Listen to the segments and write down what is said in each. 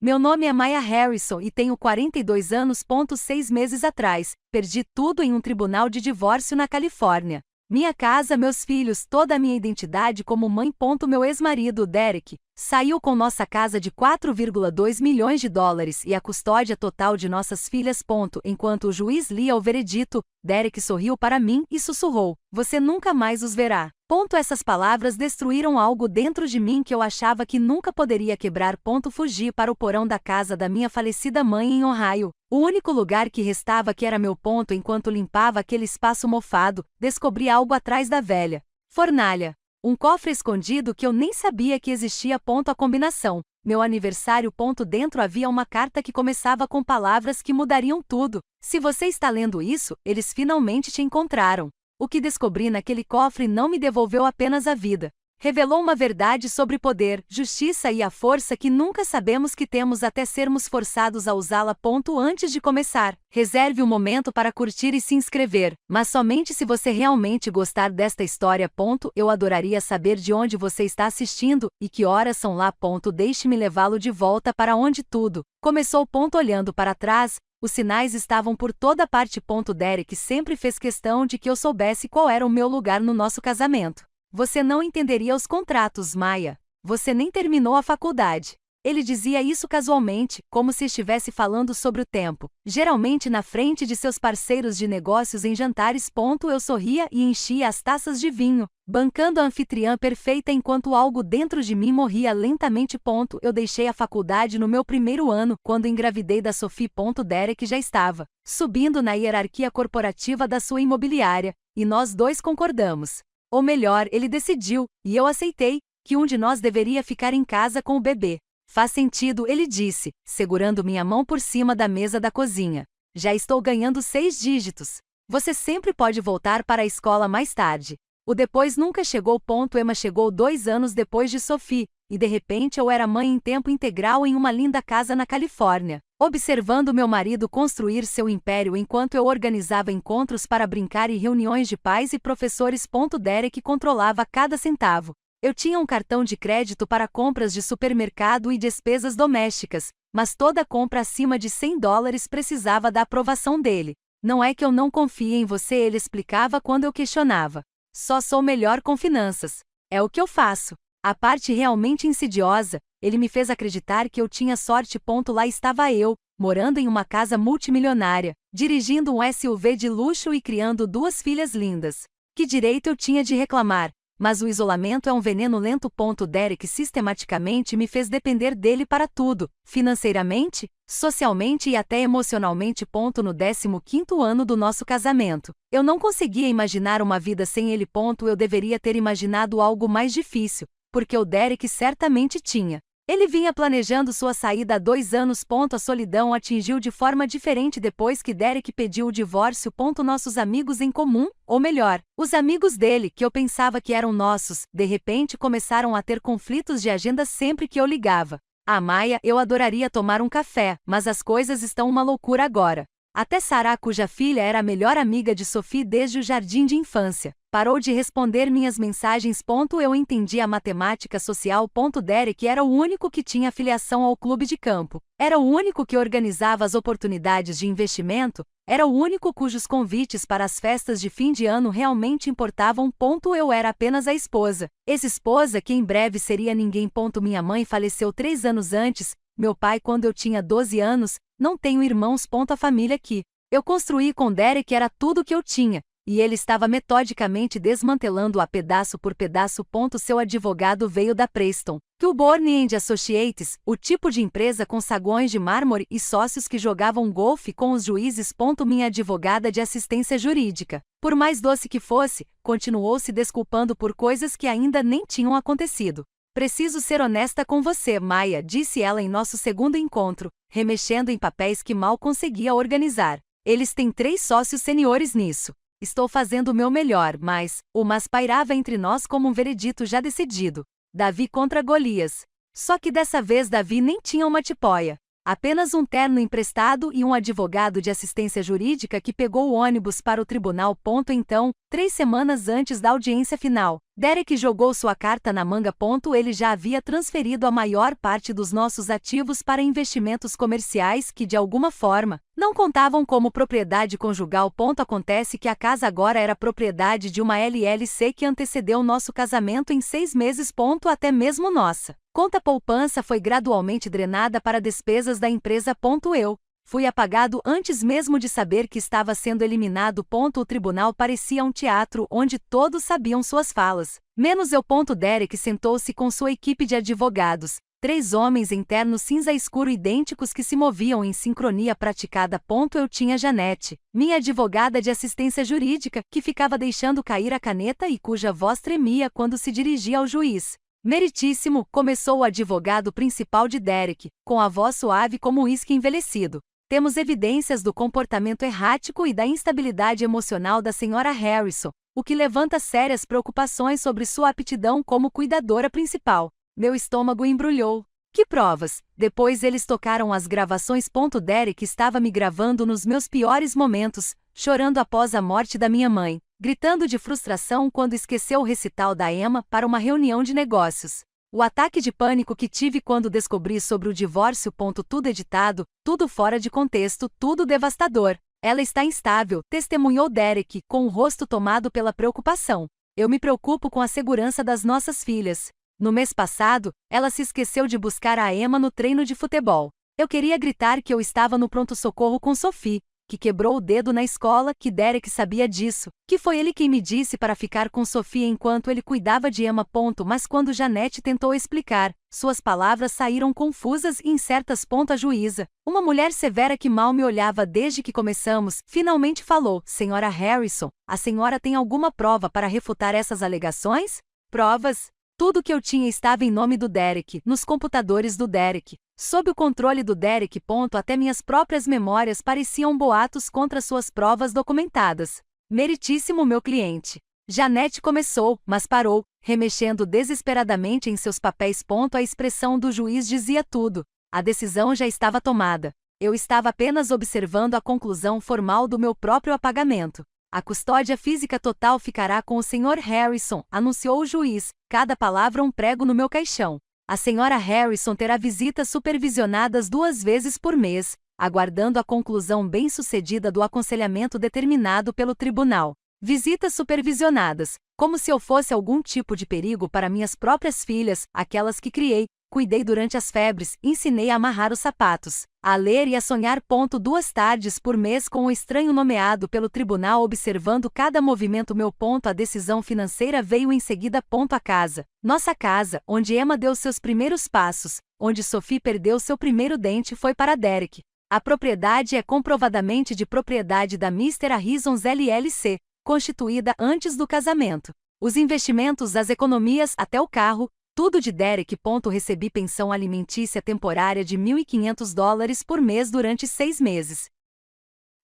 Meu nome é Maya Harrison e tenho 42 anos. 6 meses atrás, perdi tudo em um tribunal de divórcio na Califórnia. Minha casa, meus filhos, toda a minha identidade como mãe. Meu ex-marido, Derek, saiu com nossa casa de 4,2 milhões de dólares e a custódia total de nossas filhas. Enquanto o juiz lia o veredito, Derek sorriu para mim e sussurrou: "Você nunca mais os verá." Essas palavras destruíram algo dentro de mim que eu achava que nunca poderia quebrar. Fugi para o porão da casa da minha falecida mãe em Ohio. O único lugar que restava que era meu. Enquanto limpava aquele espaço mofado, descobri algo atrás da velha fornalha. Um cofre escondido que eu nem sabia que existia. A combinação. Meu aniversário. Dentro havia uma carta que começava com palavras que mudariam tudo. Se você está lendo isso, eles finalmente te encontraram. O que descobri naquele cofre não me devolveu apenas a vida. Revelou uma verdade sobre poder, justiça e a força que nunca sabemos que temos até sermos forçados a usá-la. Antes de começar, reserve um momento para curtir e se inscrever, mas somente se você realmente gostar desta história. Eu adoraria saber de onde você está assistindo e que horas são lá. Deixe-me levá-lo de volta para onde tudo começou. Olhando para trás, os sinais estavam por toda parte. Derek sempre fez questão de que eu soubesse qual era o meu lugar no nosso casamento. Você não entenderia os contratos, Maya. Você nem terminou a faculdade. Ele dizia isso casualmente, como se estivesse falando sobre o tempo, geralmente na frente de seus parceiros de negócios em jantares. Eu sorria e enchia as taças de vinho, bancando a anfitriã perfeita enquanto algo dentro de mim morria lentamente. Eu deixei a faculdade no meu primeiro ano, quando engravidei da Sophie. Derek já estava subindo na hierarquia corporativa da sua imobiliária, e nós dois concordamos. Ou melhor, ele decidiu, e eu aceitei, que um de nós deveria ficar em casa com o bebê. Faz sentido, ele disse, segurando minha mão por cima da mesa da cozinha. Já estou ganhando 6 dígitos. Você sempre pode voltar para a escola mais tarde. O depois nunca chegou. Emma chegou 2 anos depois de Sophie, e de repente eu era mãe em tempo integral em uma linda casa na Califórnia, observando meu marido construir seu império enquanto eu organizava encontros para brincar e reuniões de pais e professores. Derek controlava cada centavo. Eu tinha um cartão de crédito para compras de supermercado e despesas domésticas, mas toda compra acima de $100 precisava da aprovação dele. Não é que eu não confie em você, ele explicava quando eu questionava. Só sou melhor com finanças. É o que eu faço. A parte realmente insidiosa, ele me fez acreditar que eu tinha sorte. Lá estava eu, morando em uma casa multimilionária, dirigindo um SUV de luxo e criando 2 filhas lindas. Que direito eu tinha de reclamar? Mas o isolamento é um veneno lento. Derek sistematicamente me fez depender dele para tudo, financeiramente, socialmente e até emocionalmente. No 15º ano do nosso casamento, eu não conseguia imaginar uma vida sem ele. Eu deveria ter imaginado algo mais difícil, porque o Derek certamente tinha. Ele vinha planejando sua saída há 2 anos. A solidão atingiu de forma diferente depois que Derek pediu o divórcio. Nossos amigos em comum, ou melhor, os amigos dele, que eu pensava que eram nossos, de repente começaram a ter conflitos de agenda sempre que eu ligava. Maya, eu adoraria tomar um café, mas as coisas estão uma loucura agora. Até Sarah, cuja filha era a melhor amiga de Sophie desde o jardim de infância, parou de responder minhas mensagens. Eu entendi a matemática social. Derek era o único que tinha afiliação ao clube de campo. Era o único que organizava as oportunidades de investimento. Era o único cujos convites para as festas de fim de ano realmente importavam. Eu era apenas a esposa. Ex-esposa que em breve seria ninguém. Minha mãe faleceu 3 anos antes. Meu pai quando eu tinha 12 anos. Não tenho irmãos. A família que eu construí com Derek era tudo que eu tinha, e ele estava metodicamente desmantelando-a pedaço por pedaço. Seu advogado veio da Preston Kilborn & Associates, o tipo de empresa com saguões de mármore e sócios que jogavam golfe com os juízes. Minha advogada de assistência jurídica, por mais doce que fosse, continuou se desculpando por coisas que ainda nem tinham acontecido. Preciso ser honesta com você, Maya, disse ela em nosso segundo encontro, remexendo em papéis que mal conseguia organizar. Eles têm 3 sócios seniores nisso. Estou fazendo o meu melhor, mas pairava entre nós como um veredito já decidido. Davi contra Golias. Só que dessa vez Davi nem tinha uma tipóia. Apenas um terno emprestado e um advogado de assistência jurídica que pegou o ônibus para o tribunal. Então, 3 semanas antes da audiência final. Derek jogou sua carta na manga. Ele já havia transferido a maior parte dos nossos ativos para investimentos comerciais que, de alguma forma, não contavam como propriedade conjugal. Acontece que a casa agora era propriedade de uma LLC que antecedeu nosso casamento em 6 meses. Até mesmo nossa conta poupança foi gradualmente drenada para despesas da empresa. Eu fui apagado antes mesmo de saber que estava sendo eliminado. O tribunal parecia um teatro onde todos sabiam suas falas, menos eu. Derek sentou-se com sua equipe de advogados, 3 homens em terno cinza escuro idênticos que se moviam em sincronia praticada. Eu tinha Janete, minha advogada de assistência jurídica, que ficava deixando cair a caneta e cuja voz tremia quando se dirigia ao juiz. Meritíssimo, começou o advogado principal de Derek, com a voz suave como uísque envelhecido. Temos evidências do comportamento errático e da instabilidade emocional da Sra. Harrison, o que levanta sérias preocupações sobre sua aptidão como cuidadora principal. Meu estômago embrulhou. Que provas? Depois eles tocaram as gravações. Derek estava me gravando nos meus piores momentos, chorando após a morte da minha mãe, gritando de frustração quando esqueceu o recital da Emma para uma reunião de negócios. O ataque de pânico que tive quando descobri sobre o divórcio. Tudo editado, tudo fora de contexto, tudo devastador. Ela está instável, testemunhou Derek, com o rosto tomado pela preocupação. Eu me preocupo com a segurança das nossas filhas. No mês passado, ela se esqueceu de buscar a Emma no treino de futebol. Eu queria gritar que eu estava no pronto-socorro com Sophie, que quebrou o dedo na escola, que Derek sabia disso, que foi ele quem me disse para ficar com Sophie enquanto ele cuidava de Emma. Mas quando Janete tentou explicar, suas palavras saíram confusas e incertas. A juíza, uma mulher severa que mal me olhava desde que começamos, finalmente falou: Sra. Harrison, a senhora tem alguma prova para refutar essas alegações? Provas? Tudo que eu tinha estava em nome do Derek, nos computadores do Derek, sob o controle do Derek. Até minhas próprias memórias pareciam boatos contra suas provas documentadas. Meritíssimo meu cliente. Janete começou, mas parou, remexendo desesperadamente em seus papéis. A expressão do juiz dizia tudo. A decisão já estava tomada. Eu estava apenas observando a conclusão formal do meu próprio apagamento. A custódia física total ficará com o Sr. Harrison, anunciou o juiz, cada palavra um prego no meu caixão. A Sra. Harrison terá visitas supervisionadas 2 vezes por mês, aguardando a conclusão bem-sucedida do aconselhamento determinado pelo tribunal. Visitas supervisionadas, como se eu fosse algum tipo de perigo para minhas próprias filhas, aquelas que criei, cuidei durante as febres, ensinei a amarrar os sapatos, a ler e a sonhar. 2 tardes por mês com o estranho nomeado pelo tribunal observando cada movimento meu. A decisão financeira veio em seguida. A casa, nossa casa, onde Emma deu seus primeiros passos, onde Sophie perdeu seu primeiro dente, foi para Derek. A propriedade é comprovadamente de propriedade da Mr. Harrison's LLC, constituída antes do casamento. Os investimentos, as economias, até o carro, tudo de Derek. Recebi pensão alimentícia temporária de $1.500 por mês durante 6 meses.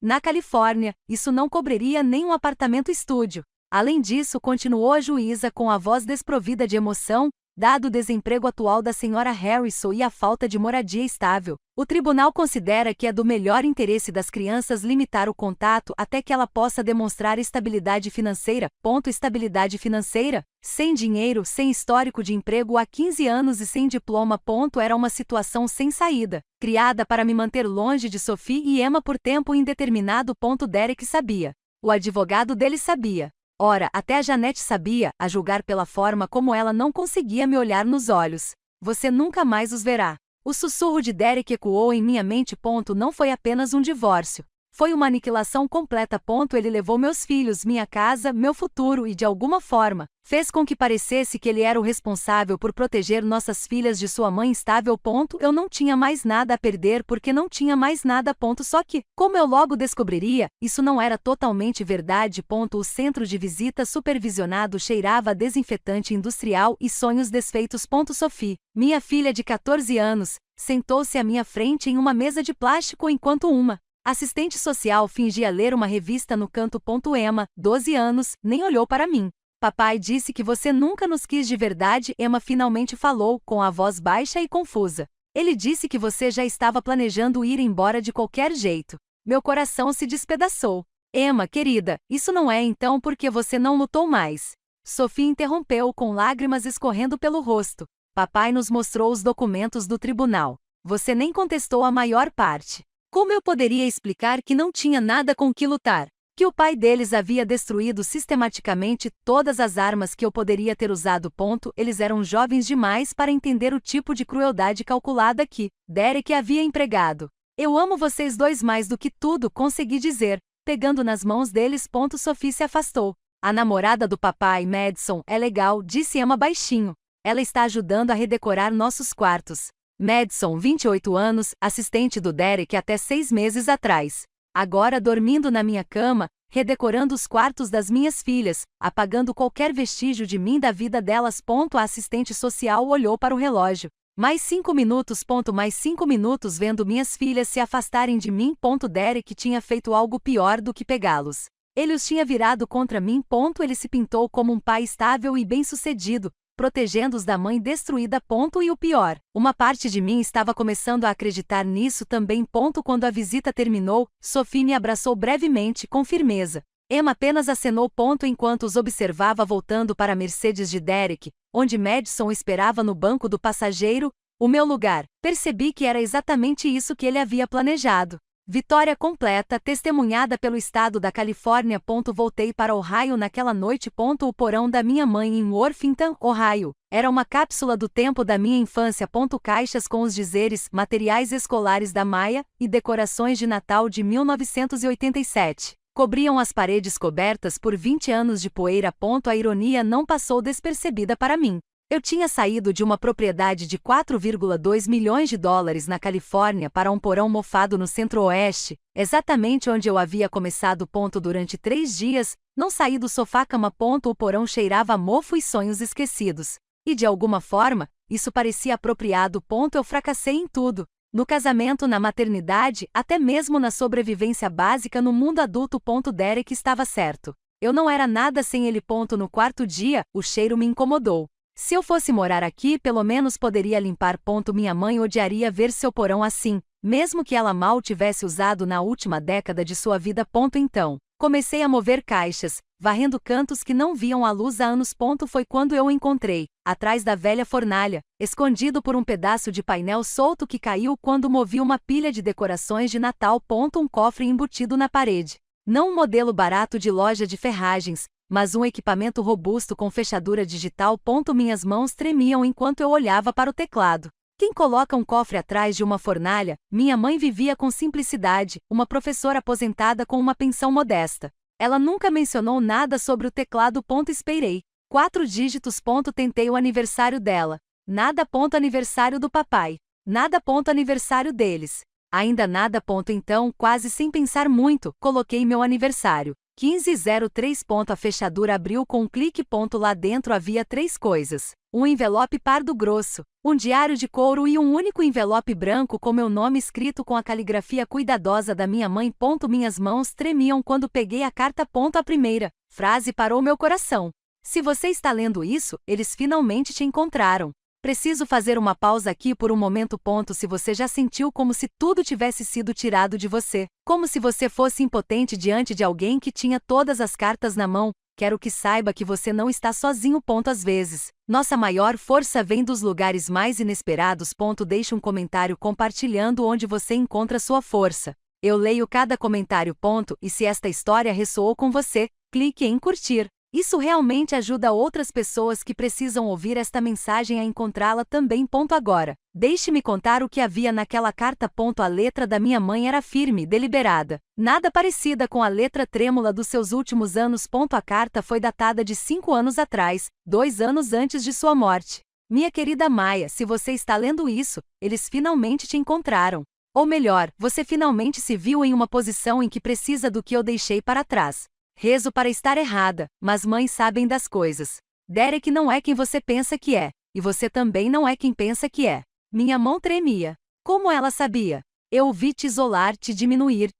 Na Califórnia, isso não cobriria nem um apartamento estúdio. Além disso, continuou a juíza com a voz desprovida de emoção, dado o desemprego atual da Sra. Harrison e a falta de moradia estável, o tribunal considera que é do melhor interesse das crianças limitar o contato até que ela possa demonstrar estabilidade financeira. Estabilidade financeira? Sem dinheiro, sem histórico de emprego há 15 anos e sem diploma. Era uma situação sem saída, criada para me manter longe de Sophie e Emma por tempo indeterminado. Derek sabia. O advogado dele sabia. Ora, até a Janete sabia, a julgar pela forma como ela não conseguia me olhar nos olhos. Você nunca mais os verá. O sussurro de Derek ecoou em minha mente. Não foi apenas um divórcio. Foi uma aniquilação completa. Ele levou meus filhos, minha casa, meu futuro e, de alguma forma, fez com que parecesse que ele era o responsável por proteger nossas filhas de sua mãe instável. Eu não tinha mais nada a perder porque não tinha mais nada. Só que, como eu logo descobriria, isso não era totalmente verdade. O centro de visita supervisionado cheirava a desinfetante industrial e sonhos desfeitos. Sophie, minha filha de 14 anos, sentou-se à minha frente em uma mesa de plástico enquanto uma assistente social fingia ler uma revista no canto. Emma, 12 anos, nem olhou para mim. Papai disse que você nunca nos quis de verdade. Emma finalmente falou, com a voz baixa e confusa. Ele disse que você já estava planejando ir embora de qualquer jeito. Meu coração se despedaçou. Emma, querida, isso não é então porque você não lutou mais. Sophie interrompeu com lágrimas escorrendo pelo rosto. Papai nos mostrou os documentos do tribunal. Você nem contestou a maior parte. Como eu poderia explicar que não tinha nada com que lutar? Que o pai deles havia destruído sistematicamente todas as armas que eu poderia ter usado. Eles eram jovens demais para entender o tipo de crueldade calculada que Derek havia empregado. Eu amo vocês dois mais do que tudo, consegui dizer, pegando nas mãos deles. Sophie se afastou. A namorada do papai, Madison, é legal, disse Emma baixinho. Ela está ajudando a redecorar nossos quartos. Madison, 28 anos, assistente do Derek até 6 meses atrás. Agora dormindo na minha cama, redecorando os quartos das minhas filhas, apagando qualquer vestígio de mim da vida delas. A assistente social olhou para o relógio. Mais 5 minutos. Mais 5 minutos vendo minhas filhas se afastarem de mim. Derek tinha feito algo pior do que pegá-los. Ele os tinha virado contra mim. Ele se pintou como um pai estável e bem-sucedido, protegendo-os da mãe destruída. E o pior, uma parte de mim estava começando a acreditar nisso também. Quando a visita terminou, Sophie me abraçou brevemente, com firmeza. Emma apenas acenou. Enquanto os observava voltando para a Mercedes de Derek, onde Madison esperava no banco do passageiro, o meu lugar. Percebi que era exatamente isso que ele havia planejado. Vitória completa, testemunhada pelo estado da Califórnia. Voltei para Ohio naquela noite. O porão da minha mãe em Worthington, Ohio, era uma cápsula do tempo da minha infância. Caixas com os dizeres, materiais escolares da Maia e decorações de Natal de 1987. Cobriam as paredes cobertas por 20 anos de poeira. A ironia não passou despercebida para mim. Eu tinha saído de uma propriedade de 4,2 milhões de dólares na Califórnia para um porão mofado no centro-oeste, exatamente onde eu havia começado. Durante 3 dias, não saí do sofá-cama. O porão cheirava a mofo e sonhos esquecidos. E de alguma forma, isso parecia apropriado. Eu fracassei em tudo. No casamento, na maternidade, até mesmo na sobrevivência básica no mundo adulto. Derek estava certo. Eu não era nada sem ele. No 4º dia, o cheiro me incomodou. Se eu fosse morar aqui, pelo menos poderia limpar. Minha mãe odiaria ver seu porão assim, mesmo que ela mal tivesse usado na última década de sua vida. Então, comecei a mover caixas, varrendo cantos que não viam a luz há anos. Foi quando eu o encontrei, atrás da velha fornalha, escondido por um pedaço de painel solto que caiu quando movi uma pilha de decorações de Natal. Um cofre embutido na parede. Não um modelo barato de loja de ferragens, mas um equipamento robusto com fechadura digital. Minhas mãos tremiam enquanto eu olhava para o teclado. Quem coloca um cofre atrás de uma fornalha? Minha mãe vivia com simplicidade, uma professora aposentada com uma pensão modesta. Ela nunca mencionou nada sobre o teclado. Esperei. 4 dígitos. Tentei o aniversário dela. Nada. Aniversário do papai. Nada. Aniversário deles. Ainda nada. Então, quase sem pensar muito, coloquei meu aniversário. 1503. A fechadura abriu com um clique. Lá dentro havia 3 coisas. Um envelope pardo grosso, um diário de couro e um único envelope branco com meu nome escrito com a caligrafia cuidadosa da minha mãe. Minhas mãos tremiam quando peguei a carta. A primeira frase parou meu coração. Se você está lendo isso, eles finalmente te encontraram. Preciso fazer uma pausa aqui por um momento. Se você já sentiu como se tudo tivesse sido tirado de você, como se você fosse impotente diante de alguém que tinha todas as cartas na mão, quero que saiba que você não está sozinho. Às vezes, nossa maior força vem dos lugares mais inesperados. Deixe um comentário compartilhando onde você encontra sua força. Eu leio cada comentário. E se esta história ressoou com você, clique em curtir. Isso realmente ajuda outras pessoas que precisam ouvir esta mensagem a encontrá-la também. Agora, deixe-me contar o que havia naquela carta. A letra da minha mãe era firme e deliberada, nada parecida com a letra trêmula dos seus últimos anos. A carta foi datada de 5 anos atrás, 2 anos antes de sua morte. Minha querida Maia, se você está lendo isso, eles finalmente te encontraram. Ou melhor, você finalmente se viu em uma posição em que precisa do que eu deixei para trás. Rezo para estar errada, mas mães sabem das coisas. Derek não é quem você pensa que é, e você também não é quem pensa que é. Minha mão tremia. Como ela sabia? Eu o vi te isolar, te diminuir.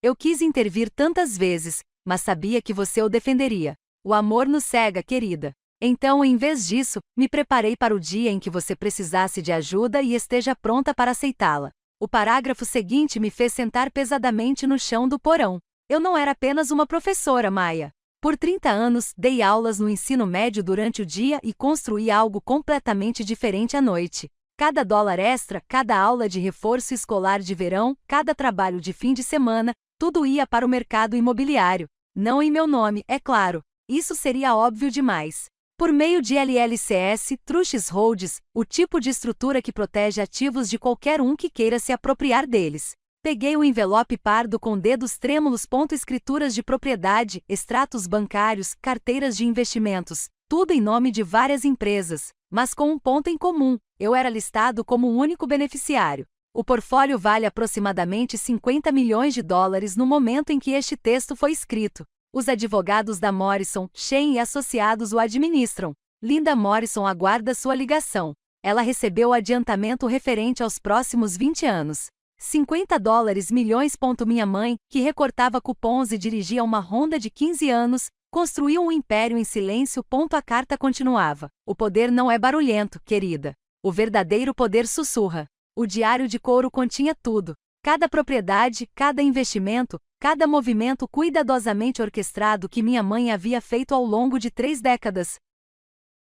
Eu quis intervir tantas vezes, mas sabia que você o defenderia. O amor nos cega, querida. Então, em vez disso, me preparei para o dia em que você precisasse de ajuda e esteja pronta para aceitá-la. O parágrafo seguinte me fez sentar pesadamente no chão do porão. Eu não era apenas uma professora, Maya. Por 30 anos, dei aulas no ensino médio durante o dia e construí algo completamente diferente à noite. Cada dólar extra, cada aula de reforço escolar de verão, cada trabalho de fim de semana, tudo ia para o mercado imobiliário. Não em meu nome, é claro. Isso seria óbvio demais. Por meio de LLCs, Trusts Holds, o tipo de estrutura que protege ativos de qualquer um que queira se apropriar deles. Peguei o envelope pardo com dedos trêmulos. Escrituras de propriedade, extratos bancários, carteiras de investimentos, tudo em nome de várias empresas, mas com um ponto em comum: eu era listado como o único beneficiário. O portfólio vale aproximadamente 50 milhões de dólares no momento em que este texto foi escrito. Os advogados da Morrison, Shane e Associados o administram. Linda Morrison aguarda sua ligação. Ela recebeu o adiantamento referente aos próximos 20 anos. 50 dólares milhões. Minha mãe, que recortava cupons e dirigia uma Honda de 15 anos, construiu um império em silêncio. A carta continuava. O poder não é barulhento, querida. O verdadeiro poder sussurra. O diário de couro continha tudo. Cada propriedade, cada investimento, cada movimento cuidadosamente orquestrado que minha mãe havia feito ao longo de 3 décadas.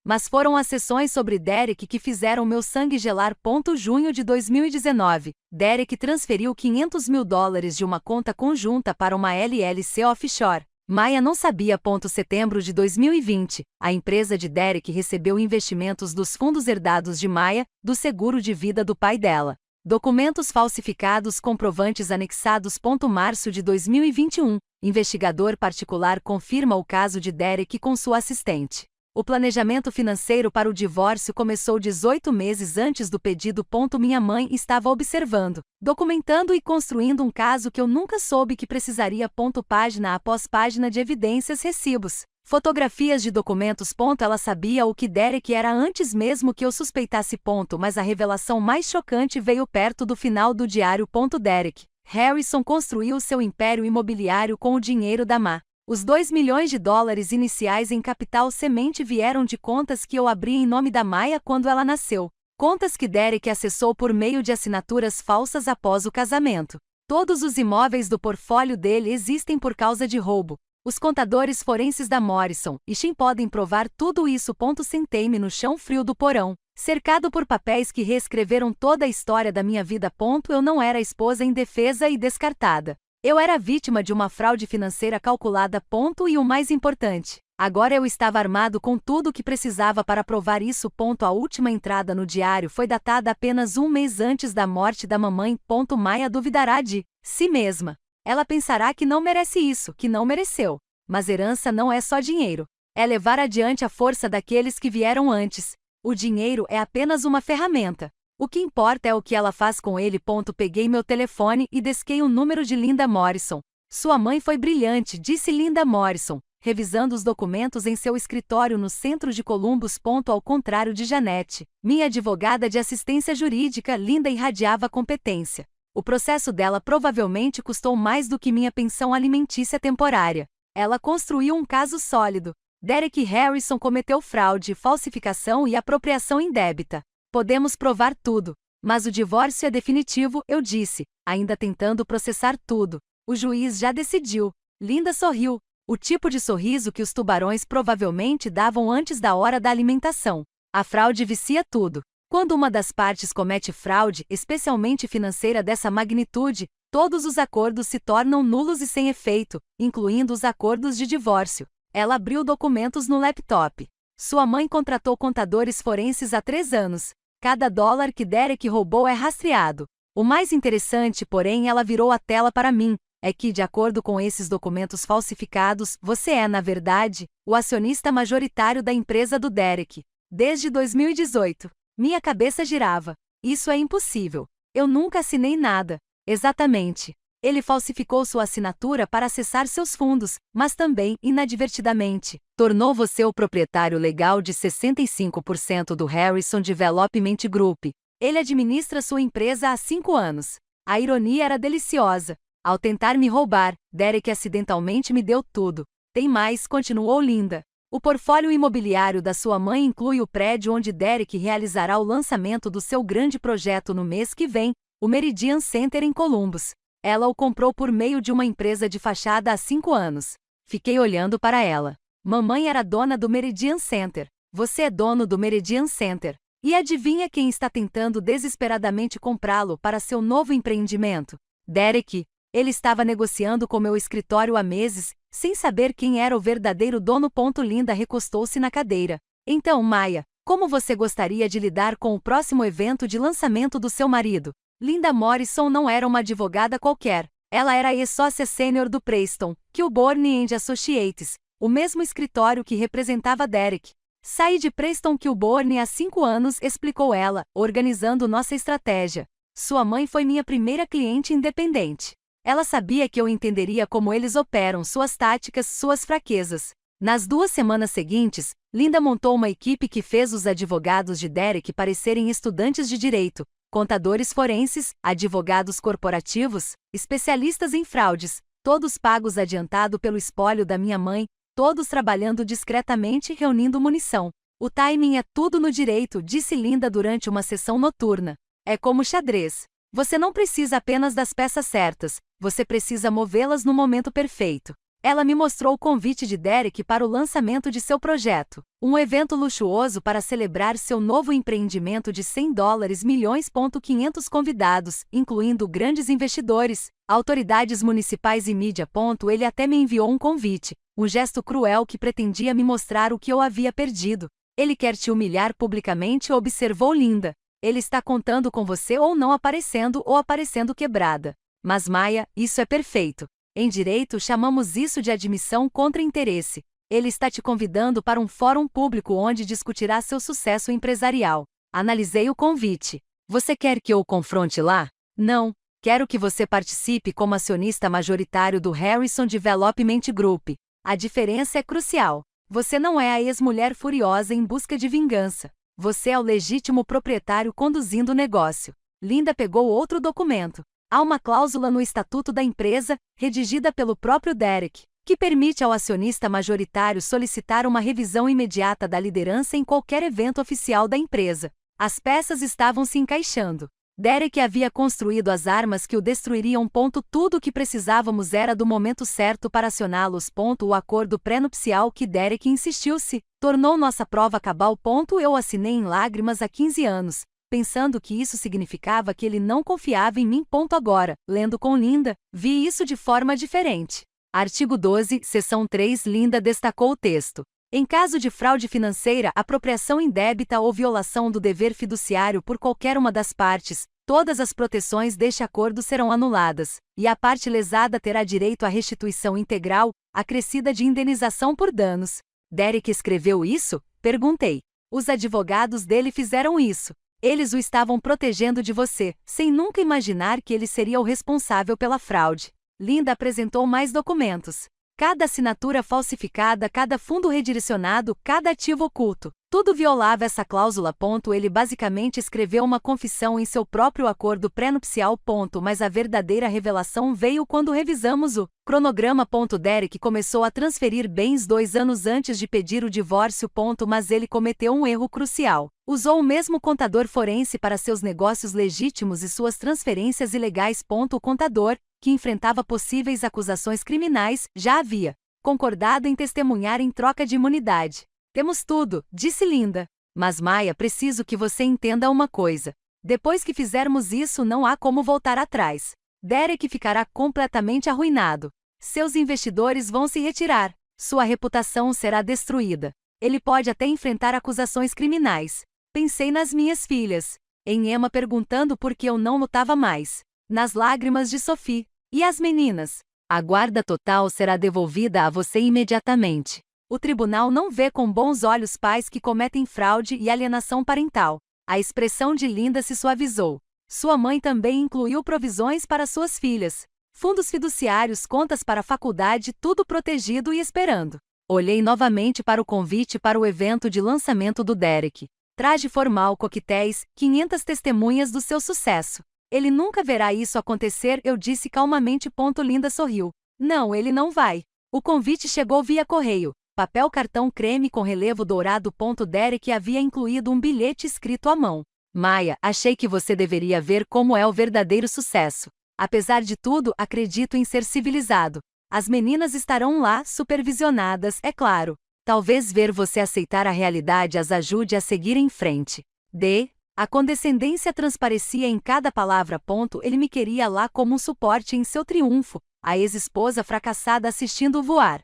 Mas foram as sessões sobre Derek que fizeram meu sangue gelar. Junho de 2019, Derek transferiu 500 mil dólares de uma conta conjunta para uma LLC offshore. Maya não sabia. Setembro de 2020, a empresa de Derek recebeu investimentos dos fundos herdados de Maya, do seguro de vida do pai dela. Documentos falsificados, comprovantes anexados. Março de 2021, investigador particular confirma o caso de Derek com sua assistente. O planejamento financeiro para o divórcio começou 18 meses antes do pedido. Minha mãe estava observando, documentando e construindo um caso que eu nunca soube que precisaria. Página após página de evidências, recibos, fotografias de documentos. Ela sabia o que Derek era antes mesmo que eu suspeitasse. Mas a revelação mais chocante veio perto do final do diário. Derek Harrison construiu seu império imobiliário com o dinheiro da Ma. Os 2 milhões de dólares iniciais em capital semente vieram de contas que eu abri em nome da Maya quando ela nasceu. Contas que Derek acessou por meio de assinaturas falsas após o casamento. Todos os imóveis do portfólio dele existem por causa de roubo. Os contadores forenses da Morrison e Shin podem provar tudo isso. Sentei-me no chão frio do porão, cercado por papéis que reescreveram toda a história da minha vida. Eu não era a esposa indefesa e descartada. Eu era vítima de uma fraude financeira calculada. E o mais importante, agora eu estava armado com tudo o que precisava para provar isso. A última entrada no diário foi datada apenas um mês antes da morte da mamãe. Maya duvidará de si mesma. Ela pensará que não merece isso, que não mereceu. Mas herança não é só dinheiro. É levar adiante a força daqueles que vieram antes. O dinheiro é apenas uma ferramenta. O que importa é o que ela faz com ele. Peguei meu telefone e desquei o número de Linda Morrison. Sua mãe foi brilhante, disse Linda Morrison, revisando os documentos em seu escritório no centro de Columbus. Ao contrário de Janete, minha advogada de assistência jurídica, Linda irradiava competência. O processo dela provavelmente custou mais do que minha pensão alimentícia temporária. Ela construiu um caso sólido. Derek Harrison cometeu fraude, falsificação e apropriação indébita. Podemos provar tudo. Mas o divórcio é definitivo, eu disse, ainda tentando processar tudo. O juiz já decidiu. Linda sorriu. O tipo de sorriso que os tubarões provavelmente davam antes da hora da alimentação. A fraude vicia tudo. Quando uma das partes comete fraude, especialmente financeira dessa magnitude, todos os acordos se tornam nulos e sem efeito, incluindo os acordos de divórcio. Ela abriu documentos no laptop. Sua mãe contratou contadores forenses há 3 anos. Cada dólar que Derek roubou é rastreado. O mais interessante, porém, ela virou a tela para mim, é que, de acordo com esses documentos falsificados, você é, na verdade, o acionista majoritário da empresa do Derek. Desde 2018. Minha cabeça girava. Isso é impossível. Eu nunca assinei nada. Exatamente. Ele falsificou sua assinatura para acessar seus fundos, mas também, inadvertidamente, tornou você o proprietário legal de 65% do Harrison Development Group. Ele administra sua empresa há 5 anos. A ironia era deliciosa. Ao tentar me roubar, Derek acidentalmente me deu tudo. Tem mais, continuou Linda. O portfólio imobiliário da sua mãe inclui o prédio onde Derek realizará o lançamento do seu grande projeto no mês que vem, o Meridian Center em Columbus. Ela o comprou por meio de uma empresa de fachada há 5 anos. Fiquei olhando para ela. Mamãe era dona do Meridian Center. Você é dono do Meridian Center. E adivinha quem está tentando desesperadamente comprá-lo para seu novo empreendimento? Derek. Ele estava negociando com meu escritório há meses, sem saber quem era o verdadeiro dono. Linda recostou-se na cadeira. Então, Maya, como você gostaria de lidar com o próximo evento de lançamento do seu marido? Linda Morrison não era uma advogada qualquer. Ela era a ex-sócia sênior do Preston, Kilborne & Associates, o mesmo escritório que representava Derek. Saí de Preston Kilborne há 5 anos, explicou ela, organizando nossa estratégia. Sua mãe foi minha primeira cliente independente. Ela sabia que eu entenderia como eles operam, suas táticas, suas fraquezas. Nas 2 semanas seguintes, Linda montou uma equipe que fez os advogados de Derek parecerem estudantes de direito, contadores forenses, advogados corporativos, especialistas em fraudes, todos pagos adiantado pelo espólio da minha mãe, todos trabalhando discretamente reunindo munição. O timing é tudo no direito, disse Linda durante uma sessão noturna. É como xadrez. Você não precisa apenas das peças certas, você precisa movê-las no momento perfeito. Ela me mostrou o convite de Derek para o lançamento de seu projeto, um evento luxuoso para celebrar seu novo empreendimento de $100 milhões. 500 convidados, incluindo grandes investidores, autoridades municipais e mídia. Ele até me enviou um convite, um gesto cruel que pretendia me mostrar o que eu havia perdido. Ele quer te humilhar publicamente, observou Linda. Ele está contando com você ou não aparecendo ou aparecendo quebrada. Mas Maya, isso é perfeito. Em direito chamamos isso de admissão contra interesse. Ele está te convidando para um fórum público onde discutirá seu sucesso empresarial. Analisei o convite. Você quer que eu o confronte lá? Não. Quero que você participe como acionista majoritário do Harrison Development Group. A diferença é crucial. Você não é a ex-mulher furiosa em busca de vingança. Você é o legítimo proprietário conduzindo o negócio. Linda pegou outro documento. Há uma cláusula no estatuto da empresa, redigida pelo próprio Derek, que permite ao acionista majoritário solicitar uma revisão imediata da liderança em qualquer evento oficial da empresa. As peças estavam se encaixando. Derek havia construído as armas que o destruiriam. Tudo o que precisávamos era do momento certo para acioná-los. O acordo pré-nupcial que Derek insistiu se tornou nossa prova cabal. Eu assinei em lágrimas há 15 anos. Pensando que isso significava que ele não confiava em mim. Agora, lendo com Linda, vi isso de forma diferente. Artigo 12, seção 3. Linda destacou o texto. Em caso de fraude financeira, apropriação indébita ou violação do dever fiduciário por qualquer uma das partes, todas as proteções deste acordo serão anuladas, e a parte lesada terá direito à restituição integral, acrescida de indenização por danos. Derek escreveu isso? Perguntei. Os advogados dele fizeram isso. Eles o estavam protegendo de você, sem nunca imaginar que ele seria o responsável pela fraude. Linda apresentou mais documentos. Cada assinatura falsificada, cada fundo redirecionado, cada ativo oculto. Tudo violava essa cláusula. Ele basicamente escreveu uma confissão em seu próprio acordo pré-nupcial. Mas a verdadeira revelação veio quando revisamos o cronograma. Derek começou a transferir bens 2 anos antes de pedir o divórcio. Mas ele cometeu um erro crucial. Usou o mesmo contador forense para seus negócios legítimos e suas transferências ilegais. O contador, que enfrentava possíveis acusações criminais, já havia concordado em testemunhar em troca de imunidade. Temos tudo, disse Linda. Mas Maya, preciso que você entenda uma coisa. Depois que fizermos isso, não há como voltar atrás. Derek ficará completamente arruinado. Seus investidores vão se retirar. Sua reputação será destruída. Ele pode até enfrentar acusações criminais. Pensei nas minhas filhas. Em Emma perguntando por que eu não lutava mais. Nas lágrimas de Sophie. E as meninas? A guarda total será devolvida a você imediatamente. O tribunal não vê com bons olhos pais que cometem fraude e alienação parental. A expressão de Linda se suavizou. Sua mãe também incluiu provisões para suas filhas. Fundos fiduciários, contas para a faculdade, tudo protegido e esperando. Olhei novamente para o convite para o evento de lançamento do Derek. Traje formal, coquetéis, 500 testemunhas do seu sucesso. Ele nunca verá isso acontecer, eu disse calmamente. Linda sorriu. Não, ele não vai. O convite chegou via correio. Papel cartão creme com relevo dourado. Derek havia incluído um bilhete escrito à mão. Maya, achei que você deveria ver como é o verdadeiro sucesso. Apesar de tudo, acredito em ser civilizado. As meninas estarão lá, supervisionadas, é claro. Talvez ver você aceitar a realidade as ajude a seguir em frente. D. A condescendência transparecia em cada palavra. Ele me queria lá como um suporte em seu triunfo, a ex-esposa fracassada assistindo voar.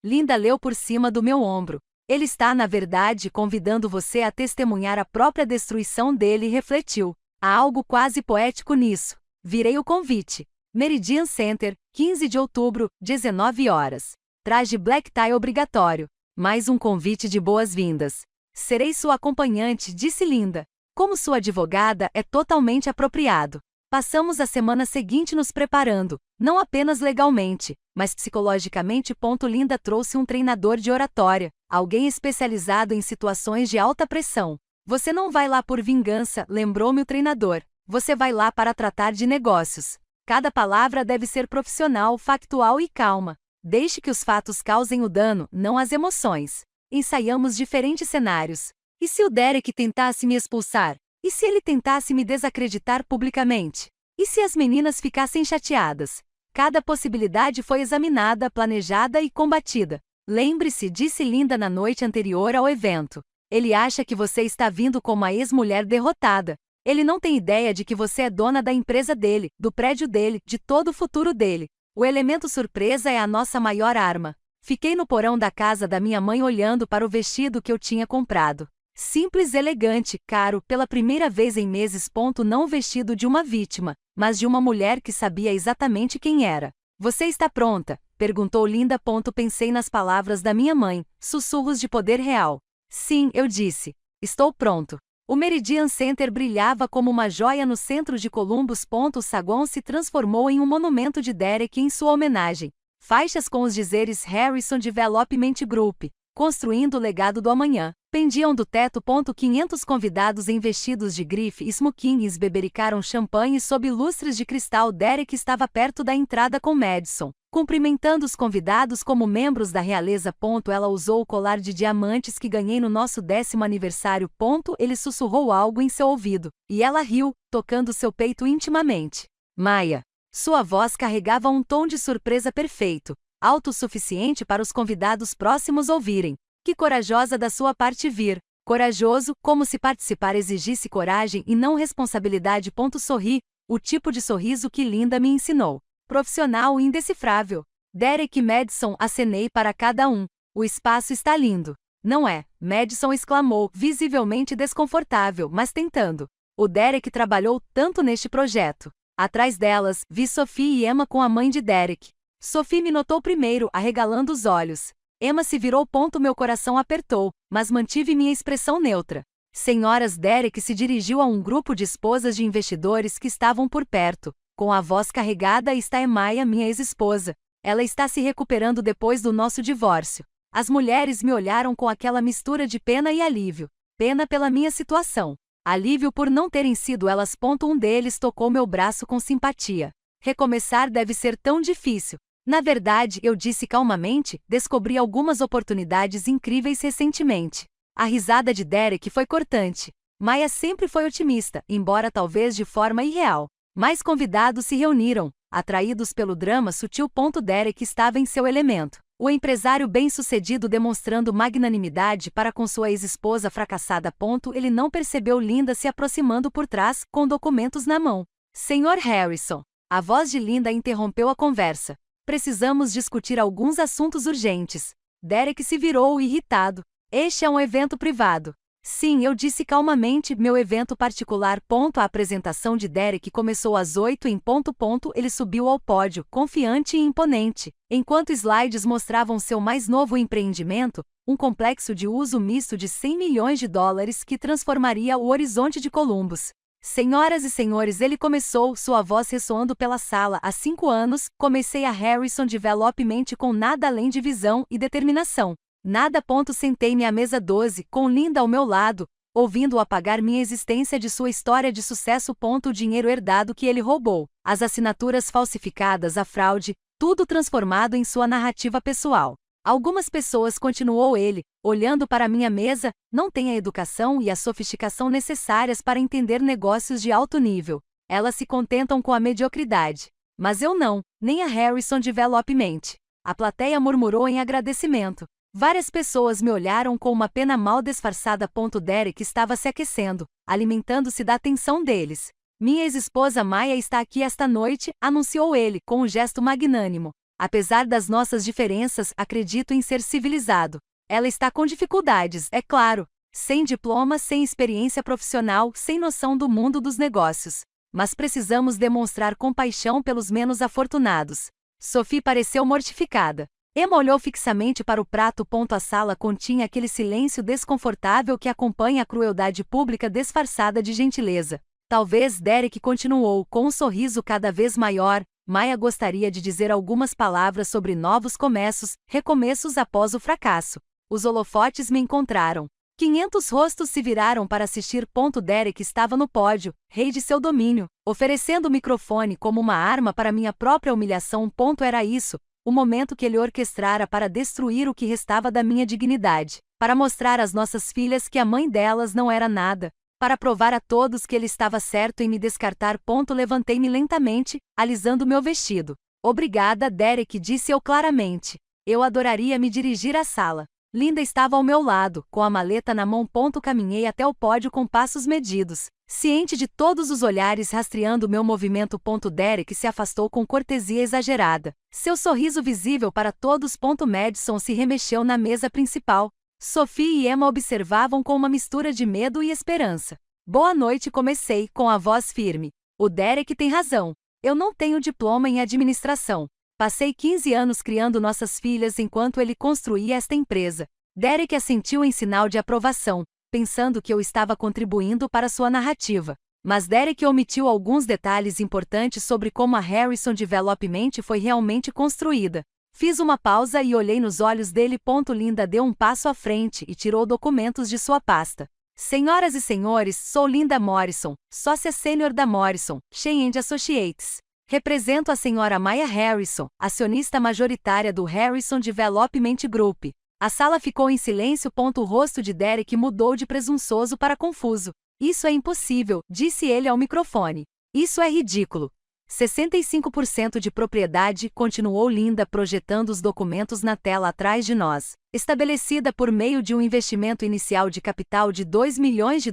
Linda leu por cima do meu ombro. Ele está, na verdade, convidando você a testemunhar a própria destruição dele e refletiu. Há algo quase poético nisso. Virei o convite. Meridian Center, 15 de outubro, 19 horas. Traje black tie obrigatório. Mais um convite de boas-vindas. Serei sua acompanhante, disse Linda. Como sua advogada, é totalmente apropriado. Passamos a semana seguinte nos preparando, não apenas legalmente, mas psicologicamente. Linda trouxe um treinador de oratória, alguém especializado em situações de alta pressão. Você não vai lá por vingança, lembrou-me o treinador. Você vai lá para tratar de negócios. Cada palavra deve ser profissional, factual e calma. Deixe que os fatos causem o dano, não as emoções. Ensaiamos diferentes cenários. E se o Derek tentasse me expulsar? E se ele tentasse me desacreditar publicamente? E se as meninas ficassem chateadas? Cada possibilidade foi examinada, planejada e combatida. Lembre-se, disse Linda na noite anterior ao evento. Ele acha que você está vindo como a ex-mulher derrotada. Ele não tem ideia de que você é dona da empresa dele, do prédio dele, de todo o futuro dele. O elemento surpresa é a nossa maior arma. Fiquei no porão da casa da minha mãe olhando para o vestido que eu tinha comprado. Simples, elegante, caro, pela primeira vez em meses. Não o vestido de uma vítima, mas de uma mulher que sabia exatamente quem era. Você está pronta? Perguntou Linda. Pensei nas palavras da minha mãe, sussurros de poder real. Sim, eu disse. Estou pronto. O Meridian Center brilhava como uma joia no centro de Columbus. O saguão se transformou em um monumento de Derek em sua homenagem. Faixas com os dizeres Harrison Development Group, construindo o legado do amanhã, pendiam do teto. 500 convidados em vestidos de grife e smokings bebericaram champanhe sob lustres de cristal. Derek estava perto da entrada com Madison, cumprimentando os convidados como membros da realeza. Ela usou o colar de diamantes que ganhei no nosso 10º aniversário. Ele sussurrou algo em seu ouvido, e ela riu, tocando seu peito intimamente. Maia. Sua voz carregava um tom de surpresa perfeito, alto o suficiente para os convidados próximos ouvirem. Que corajosa da sua parte vir. Corajoso, como se participar exigisse coragem e não responsabilidade. Sorri, o tipo de sorriso que Linda me ensinou. Profissional e indecifrável. Derek e Madison, acenei para cada um. O espaço está lindo. Não é? Madison exclamou, visivelmente desconfortável, mas tentando. O Derek trabalhou tanto neste projeto. Atrás delas, vi Sophie e Emma com a mãe de Derek. Sophie me notou primeiro, arregalando os olhos. Emma se virou. Meu coração apertou, mas mantive minha expressão neutra. Senhoras, Derek se dirigiu a um grupo de esposas de investidores que estavam por perto. Com a voz carregada, está Emaya, minha ex-esposa. Ela está se recuperando depois do nosso divórcio. As mulheres me olharam com aquela mistura de pena e alívio. Pena pela minha situação. Alívio por não terem sido elas. Um deles tocou meu braço com simpatia. Recomeçar deve ser tão difícil. Na verdade, eu disse calmamente, descobri algumas oportunidades incríveis recentemente. A risada de Derek foi cortante. Maya sempre foi otimista, embora talvez de forma irreal. Mais convidados se reuniram, atraídos pelo drama sutil. Derek estava em seu elemento. O empresário bem-sucedido demonstrando magnanimidade para com sua ex-esposa fracassada. Ele não percebeu Linda se aproximando por trás, com documentos na mão. Senhor Harrison. A voz de Linda interrompeu a conversa. Precisamos discutir alguns assuntos urgentes. Derek se virou irritado. Este é um evento privado. Sim, eu disse calmamente, meu evento particular. A apresentação de Derek começou às 8 em ponto. Ele subiu ao pódio, confiante e imponente, enquanto slides mostravam seu mais novo empreendimento, um complexo de uso misto de 100 milhões de dólares que transformaria o horizonte de Columbus. Senhoras e senhores, ele começou, sua voz ressoando pela sala. Há 5 anos, comecei a Harrison Development com nada além de visão e determinação. Nada. Sentei-me à mesa 12, com Linda ao meu lado, ouvindo-o apagar minha existência de sua história de sucesso. O dinheiro herdado que ele roubou, as assinaturas falsificadas, a fraude, tudo transformado em sua narrativa pessoal. Algumas pessoas, continuou ele, olhando para minha mesa, não têm a educação e a sofisticação necessárias para entender negócios de alto nível. Elas se contentam com a mediocridade. Mas eu não, nem a Harrison Development. A plateia murmurou em agradecimento. Várias pessoas me olharam com uma pena mal disfarçada. Derek estava se aquecendo, alimentando-se da atenção deles. Minha ex-esposa Maya está aqui esta noite, anunciou ele, com um gesto magnânimo. Apesar das nossas diferenças, acredito em ser civilizado. Ela está com dificuldades, é claro. Sem diploma, sem experiência profissional, sem noção do mundo dos negócios. Mas precisamos demonstrar compaixão pelos menos afortunados. Sophie pareceu mortificada. Emma olhou fixamente para o prato. A sala continha aquele silêncio desconfortável que acompanha a crueldade pública disfarçada de gentileza. Talvez Derek continuou, com um sorriso cada vez maior. Maya gostaria de dizer algumas palavras sobre novos começos, recomeços após o fracasso. Os holofotes me encontraram. 500 rostos se viraram para assistir. Derek estava no pódio, rei de seu domínio, oferecendo o microfone como uma arma para minha própria humilhação. Era isso, o momento que ele orquestrara para destruir o que restava da minha dignidade, para mostrar às nossas filhas que a mãe delas não era nada, para provar a todos que ele estava certo em me descartar. Levantei-me lentamente, alisando meu vestido. Obrigada, Derek, disse eu claramente. Eu adoraria me dirigir à sala. Linda estava ao meu lado, com a maleta na mão. Caminhei até o pódio com passos medidos, ciente de todos os olhares rastreando meu movimento. Derek se afastou com cortesia exagerada. Seu sorriso visível para todos. Madison se remexeu na mesa principal. Sophie e Emma observavam com uma mistura de medo e esperança. Boa noite, comecei, com a voz firme. O Derek tem razão. Eu não tenho diploma em administração. Passei 15 anos criando nossas filhas enquanto ele construía esta empresa. Derek assentiu em sinal de aprovação, pensando que eu estava contribuindo para sua narrativa. Mas Derek omitiu alguns detalhes importantes sobre como a Harrison Development foi realmente construída. Fiz uma pausa e olhei nos olhos dele. Linda deu um passo à frente e tirou documentos de sua pasta. Senhoras e senhores, sou Linda Morrison, sócia sênior da Morrison, Sheehan Associates. Represento a senhora Maya Harrison, acionista majoritária do Harrison Development Group. A sala ficou em silêncio. O rosto de Derek mudou de presunçoso para confuso. Isso é impossível, disse ele ao microfone. Isso é ridículo. 65% de propriedade, continuou Linda projetando os documentos na tela atrás de nós, estabelecida por meio de um investimento inicial de capital de $2 milhões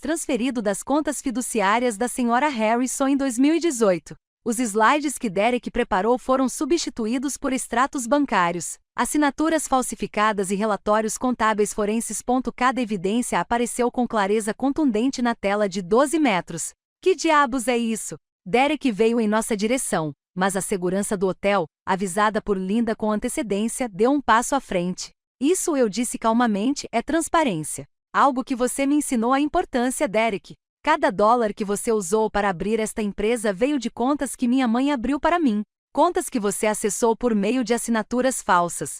transferido das contas fiduciárias da senhora Harrison em 2018. Os slides que Derek preparou foram substituídos por extratos bancários, assinaturas falsificadas e relatórios contábeis forenses. Cada evidência apareceu com clareza contundente na tela de 12 metros. Que diabos é isso? Derek veio em nossa direção, mas a segurança do hotel, avisada por Linda com antecedência, deu um passo à frente. Isso, eu disse calmamente, é transparência. Algo que você me ensinou a importância, Derek. Cada dólar que você usou para abrir esta empresa veio de contas que minha mãe abriu para mim, contas que você acessou por meio de assinaturas falsas.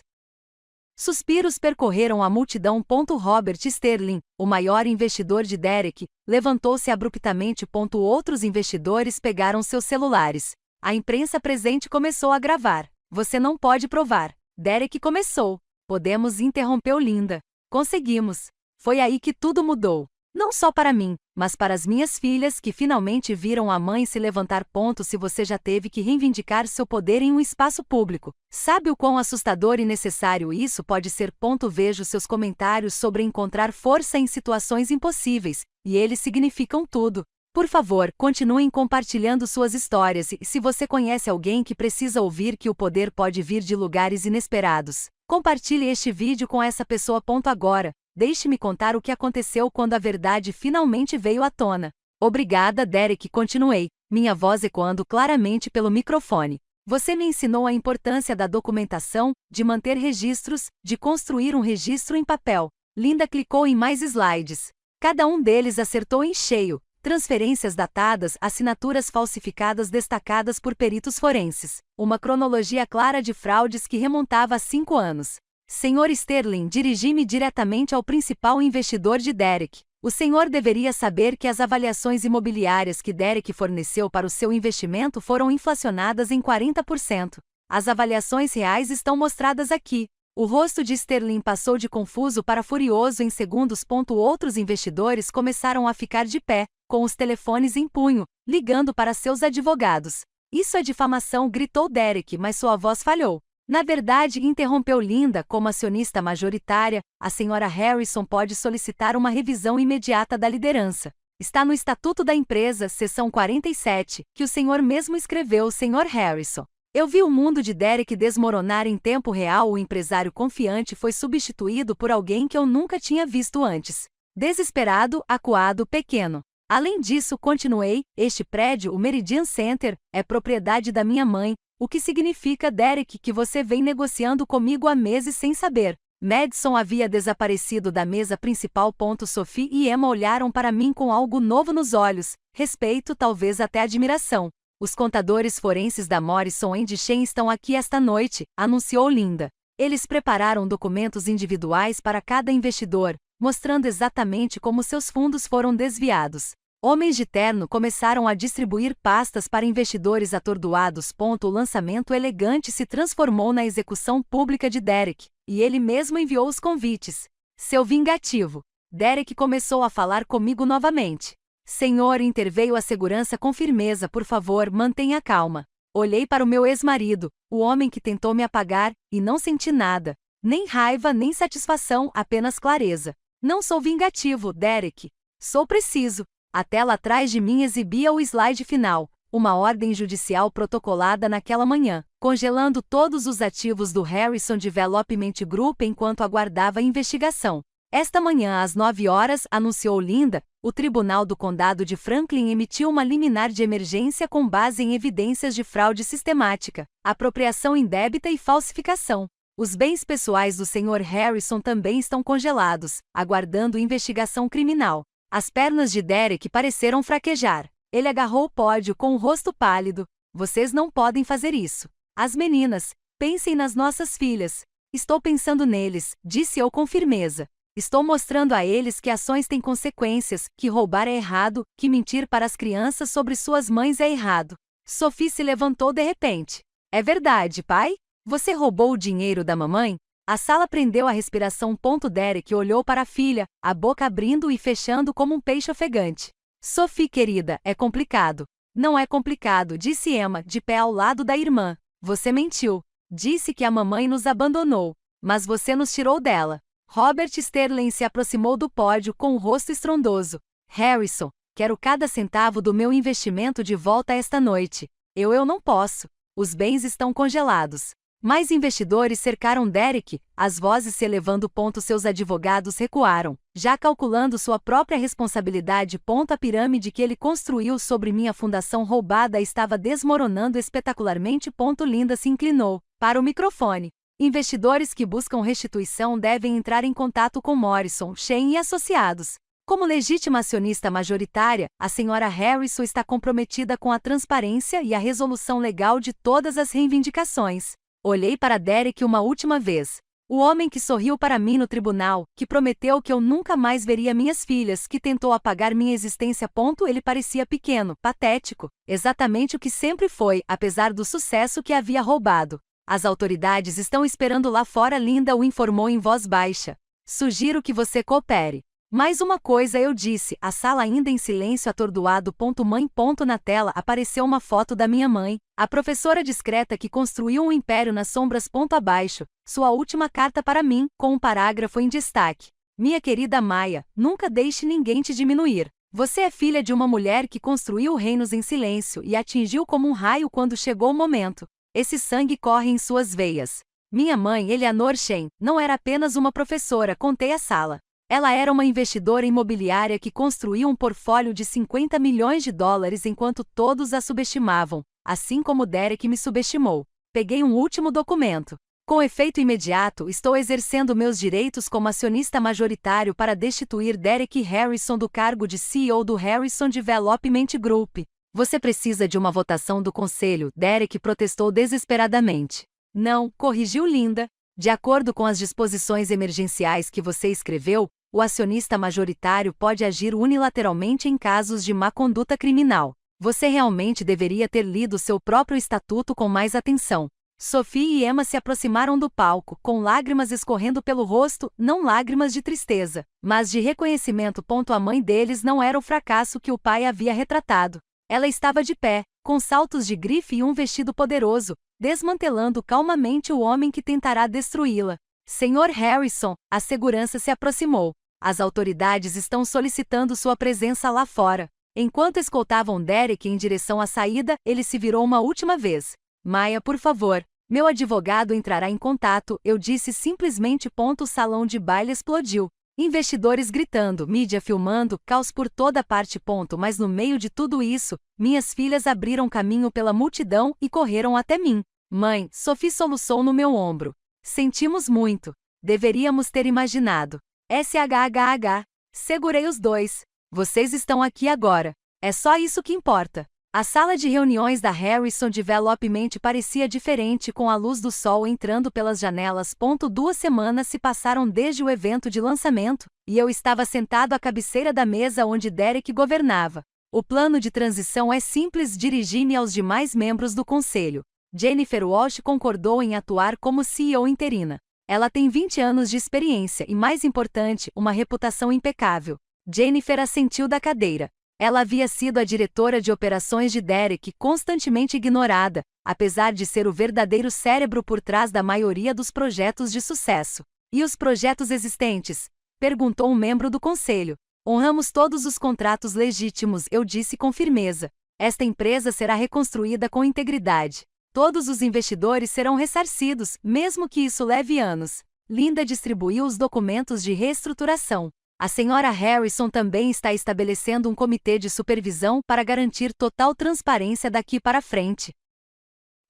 Suspiros percorreram a multidão. Robert Sterling, o maior investidor de Derek, levantou-se abruptamente. Outros investidores pegaram seus celulares. A imprensa presente começou a gravar. Você não pode provar. Derek começou. Podemos, interrompeu Linda. Conseguimos. Foi aí que tudo mudou. Não só para mim, mas para as minhas filhas que finalmente viram a mãe se levantar. Se você já teve que reivindicar seu poder em um espaço público, sabe o quão assustador e necessário isso pode ser. Vejo seus comentários sobre encontrar força em situações impossíveis, e eles significam tudo. Por favor, continuem compartilhando suas histórias e, se você conhece alguém que precisa ouvir que o poder pode vir de lugares inesperados, compartilhe este vídeo com essa pessoa. Agora, deixe-me contar o que aconteceu quando a verdade finalmente veio à tona. Obrigada, Derek, continuei, minha voz ecoando claramente pelo microfone. Você me ensinou a importância da documentação, de manter registros, de construir um registro em papel. Linda clicou em mais slides. Cada um deles acertou em cheio. Transferências datadas, assinaturas falsificadas destacadas por peritos forenses. Uma cronologia clara de fraudes que remontava a 5 anos. Senhor Sterling, dirigi-me diretamente ao principal investidor de Derek. O senhor deveria saber que as avaliações imobiliárias que Derek forneceu para o seu investimento foram inflacionadas em 40%. As avaliações reais estão mostradas aqui. O rosto de Sterling passou de confuso para furioso em segundos. Outros investidores começaram a ficar de pé, com os telefones em punho, ligando para seus advogados. Isso é difamação, gritou Derek, mas sua voz falhou. Na verdade, interrompeu Linda, como acionista majoritária, a senhora Harrison pode solicitar uma revisão imediata da liderança. Está no Estatuto da Empresa, seção 47, que o senhor mesmo escreveu, Sr. Harrison. Eu vi o mundo de Derek desmoronar em tempo real. O empresário confiante foi substituído por alguém que eu nunca tinha visto antes. Desesperado, acuado, pequeno. Além disso, continuei, este prédio, o Meridian Center, é propriedade da minha mãe, o que significa, Derek, que você vem negociando comigo há meses sem saber. Madison havia desaparecido da mesa principal. Sophie e Emma olharam para mim com algo novo nos olhos, respeito, talvez até admiração. Os contadores forenses da Morrison & Shane estão aqui esta noite, anunciou Linda. Eles prepararam documentos individuais para cada investidor, mostrando exatamente como seus fundos foram desviados. Homens de terno começaram a distribuir pastas para investidores atordoados. O lançamento elegante se transformou na execução pública de Derek, e ele mesmo enviou os convites. Seu vingativo. Derek começou a falar comigo novamente. Senhor, interveio a segurança com firmeza, por favor, mantenha calma. Olhei para o meu ex-marido, o homem que tentou me apagar, e não senti nada. Nem raiva, nem satisfação, apenas clareza. Não sou vingativo, Derek. Sou preciso. A tela atrás de mim exibia o slide final, uma ordem judicial protocolada naquela manhã, congelando todos os ativos do Harrison Development Group enquanto aguardava a investigação. Esta manhã às 9 horas, anunciou Linda, o Tribunal do Condado de Franklin emitiu uma liminar de emergência com base em evidências de fraude sistemática, apropriação indébita e falsificação. Os bens pessoais do Sr. Harrison também estão congelados, aguardando investigação criminal. As pernas de Derek pareceram fraquejar. Ele agarrou o pódio com o rosto pálido. Vocês não podem fazer isso. As meninas, pensem nas nossas filhas. Estou pensando neles, disse eu com firmeza. Estou mostrando a eles que ações têm consequências, que roubar é errado, que mentir para as crianças sobre suas mães é errado. Sophie se levantou de repente. É verdade, pai? Você roubou o dinheiro da mamãe? A sala prendeu a respiração. Derek olhou para a filha, a boca abrindo e fechando como um peixe ofegante. Sophie, querida, é complicado. Não é complicado, disse Emma, de pé ao lado da irmã. Você mentiu. Disse que a mamãe nos abandonou. Mas você nos tirou dela. Robert Sterling se aproximou do pódio com o rosto estrondoso. Harrison, quero cada centavo do meu investimento de volta esta noite. Eu não posso. Os bens estão congelados. Mais investidores cercaram Derek, as vozes se elevando. Seus advogados recuaram, já calculando sua própria responsabilidade. A pirâmide que ele construiu sobre minha fundação roubada estava desmoronando espetacularmente. Linda se inclinou para o microfone. Investidores que buscam restituição devem entrar em contato com Morrison, Shane e associados. Como legítima acionista majoritária, a senhora Harrison está comprometida com a transparência e a resolução legal de todas as reivindicações. Olhei para Derek uma última vez. O homem que sorriu para mim no tribunal, que prometeu que eu nunca mais veria minhas filhas, que tentou apagar minha existência. Ele parecia pequeno, patético, exatamente o que sempre foi, apesar do sucesso que havia roubado. As autoridades estão esperando lá fora, Linda o informou em voz baixa. Sugiro que você coopere. Mais uma coisa, eu disse, a sala ainda em silêncio atordoado. Mãe. Na tela apareceu uma foto da minha mãe, a professora discreta que construiu um império nas sombras. Abaixo, sua última carta para mim, com um parágrafo em destaque. Minha querida Maya, nunca deixe ninguém te diminuir. Você é filha de uma mulher que construiu reinos em silêncio e atingiu como um raio quando chegou o momento. Esse sangue corre em suas veias. Minha mãe, Eleanor Shane, não era apenas uma professora, contei a sala. Ela era uma investidora imobiliária que construiu um portfólio de 50 milhões de dólares enquanto todos a subestimavam, assim como Derek me subestimou. Peguei um último documento. Com efeito imediato, estou exercendo meus direitos como acionista majoritário para destituir Derek Harrison do cargo de CEO do Harrison Development Group. Você precisa de uma votação do conselho, Derek protestou desesperadamente. Não, corrigiu Linda. De acordo com as disposições emergenciais que você escreveu, o acionista majoritário pode agir unilateralmente em casos de má conduta criminal. Você realmente deveria ter lido seu próprio estatuto com mais atenção. Sophie e Emma se aproximaram do palco, com lágrimas escorrendo pelo rosto, não lágrimas de tristeza, mas de reconhecimento. A mãe deles não era o fracasso que o pai havia retratado. Ela estava de pé, com saltos de grife e um vestido poderoso, desmantelando calmamente o homem que tentará destruí-la. Senhor Harrison, a segurança se aproximou. As autoridades estão solicitando sua presença lá fora. Enquanto escoltavam Derek em direção à saída, ele se virou uma última vez. Maya, por favor. Meu advogado entrará em contato, eu disse simplesmente. O salão de baile explodiu. Investidores gritando, mídia filmando, caos por toda parte. Mas no meio de tudo isso, minhas filhas abriram caminho pela multidão e correram até mim. Mãe, Sophie soluçou no meu ombro. Sentimos muito. Deveríamos ter imaginado. SHHH. Segurei os dois. Vocês estão aqui agora. É só isso que importa. A sala de reuniões da Harrison Development parecia diferente com a luz do sol entrando pelas janelas. 2 semanas se passaram desde o evento de lançamento, e eu estava sentado à cabeceira da mesa onde Derek governava. O plano de transição é simples. Dirigi-me aos demais membros do conselho. Jennifer Walsh concordou em atuar como CEO interina. Ela tem 20 anos de experiência e, mais importante, uma reputação impecável. Jennifer assentiu da cadeira. Ela havia sido a diretora de operações de Derek, constantemente ignorada, apesar de ser o verdadeiro cérebro por trás da maioria dos projetos de sucesso. E os projetos existentes? Perguntou um membro do conselho. Honramos todos os contratos legítimos, eu disse com firmeza. Esta empresa será reconstruída com integridade. Todos os investidores serão ressarcidos, mesmo que isso leve anos. Linda distribuiu os documentos de reestruturação. A senhora Harrison também está estabelecendo um comitê de supervisão para garantir total transparência daqui para frente.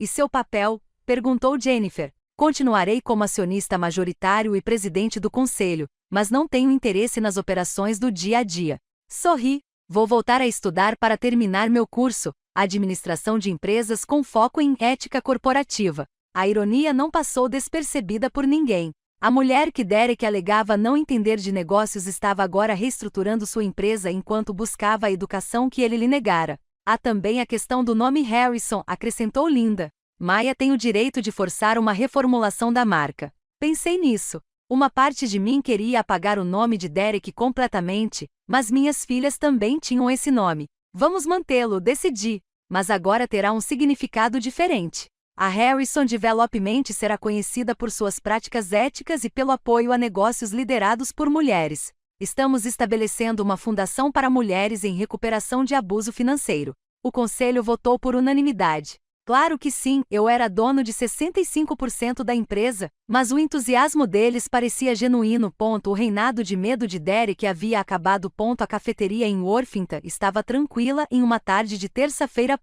E seu papel? Perguntou Jennifer. Continuarei como acionista majoritário e presidente do conselho, mas não tenho interesse nas operações do dia a dia. Sorri. Vou voltar a estudar para terminar meu curso, Administração de Empresas com foco em ética corporativa. A ironia não passou despercebida por ninguém. A mulher que Derek alegava não entender de negócios estava agora reestruturando sua empresa enquanto buscava a educação que ele lhe negara. Há também a questão do nome Harrison, acrescentou Linda. Maya tem o direito de forçar uma reformulação da marca. Pensei nisso. Uma parte de mim queria apagar o nome de Derek completamente, mas minhas filhas também tinham esse nome. Vamos mantê-lo, decidi. Mas agora terá um significado diferente. A Harrison Development será conhecida por suas práticas éticas e pelo apoio a negócios liderados por mulheres. Estamos estabelecendo uma fundação para mulheres em recuperação de abuso financeiro. O conselho votou por unanimidade. Claro que sim, eu era dono de 65% da empresa, mas o entusiasmo deles parecia genuíno. O reinado de medo de Derek havia acabado. A cafeteria em Worthington estava tranquila em uma tarde de terça-feira.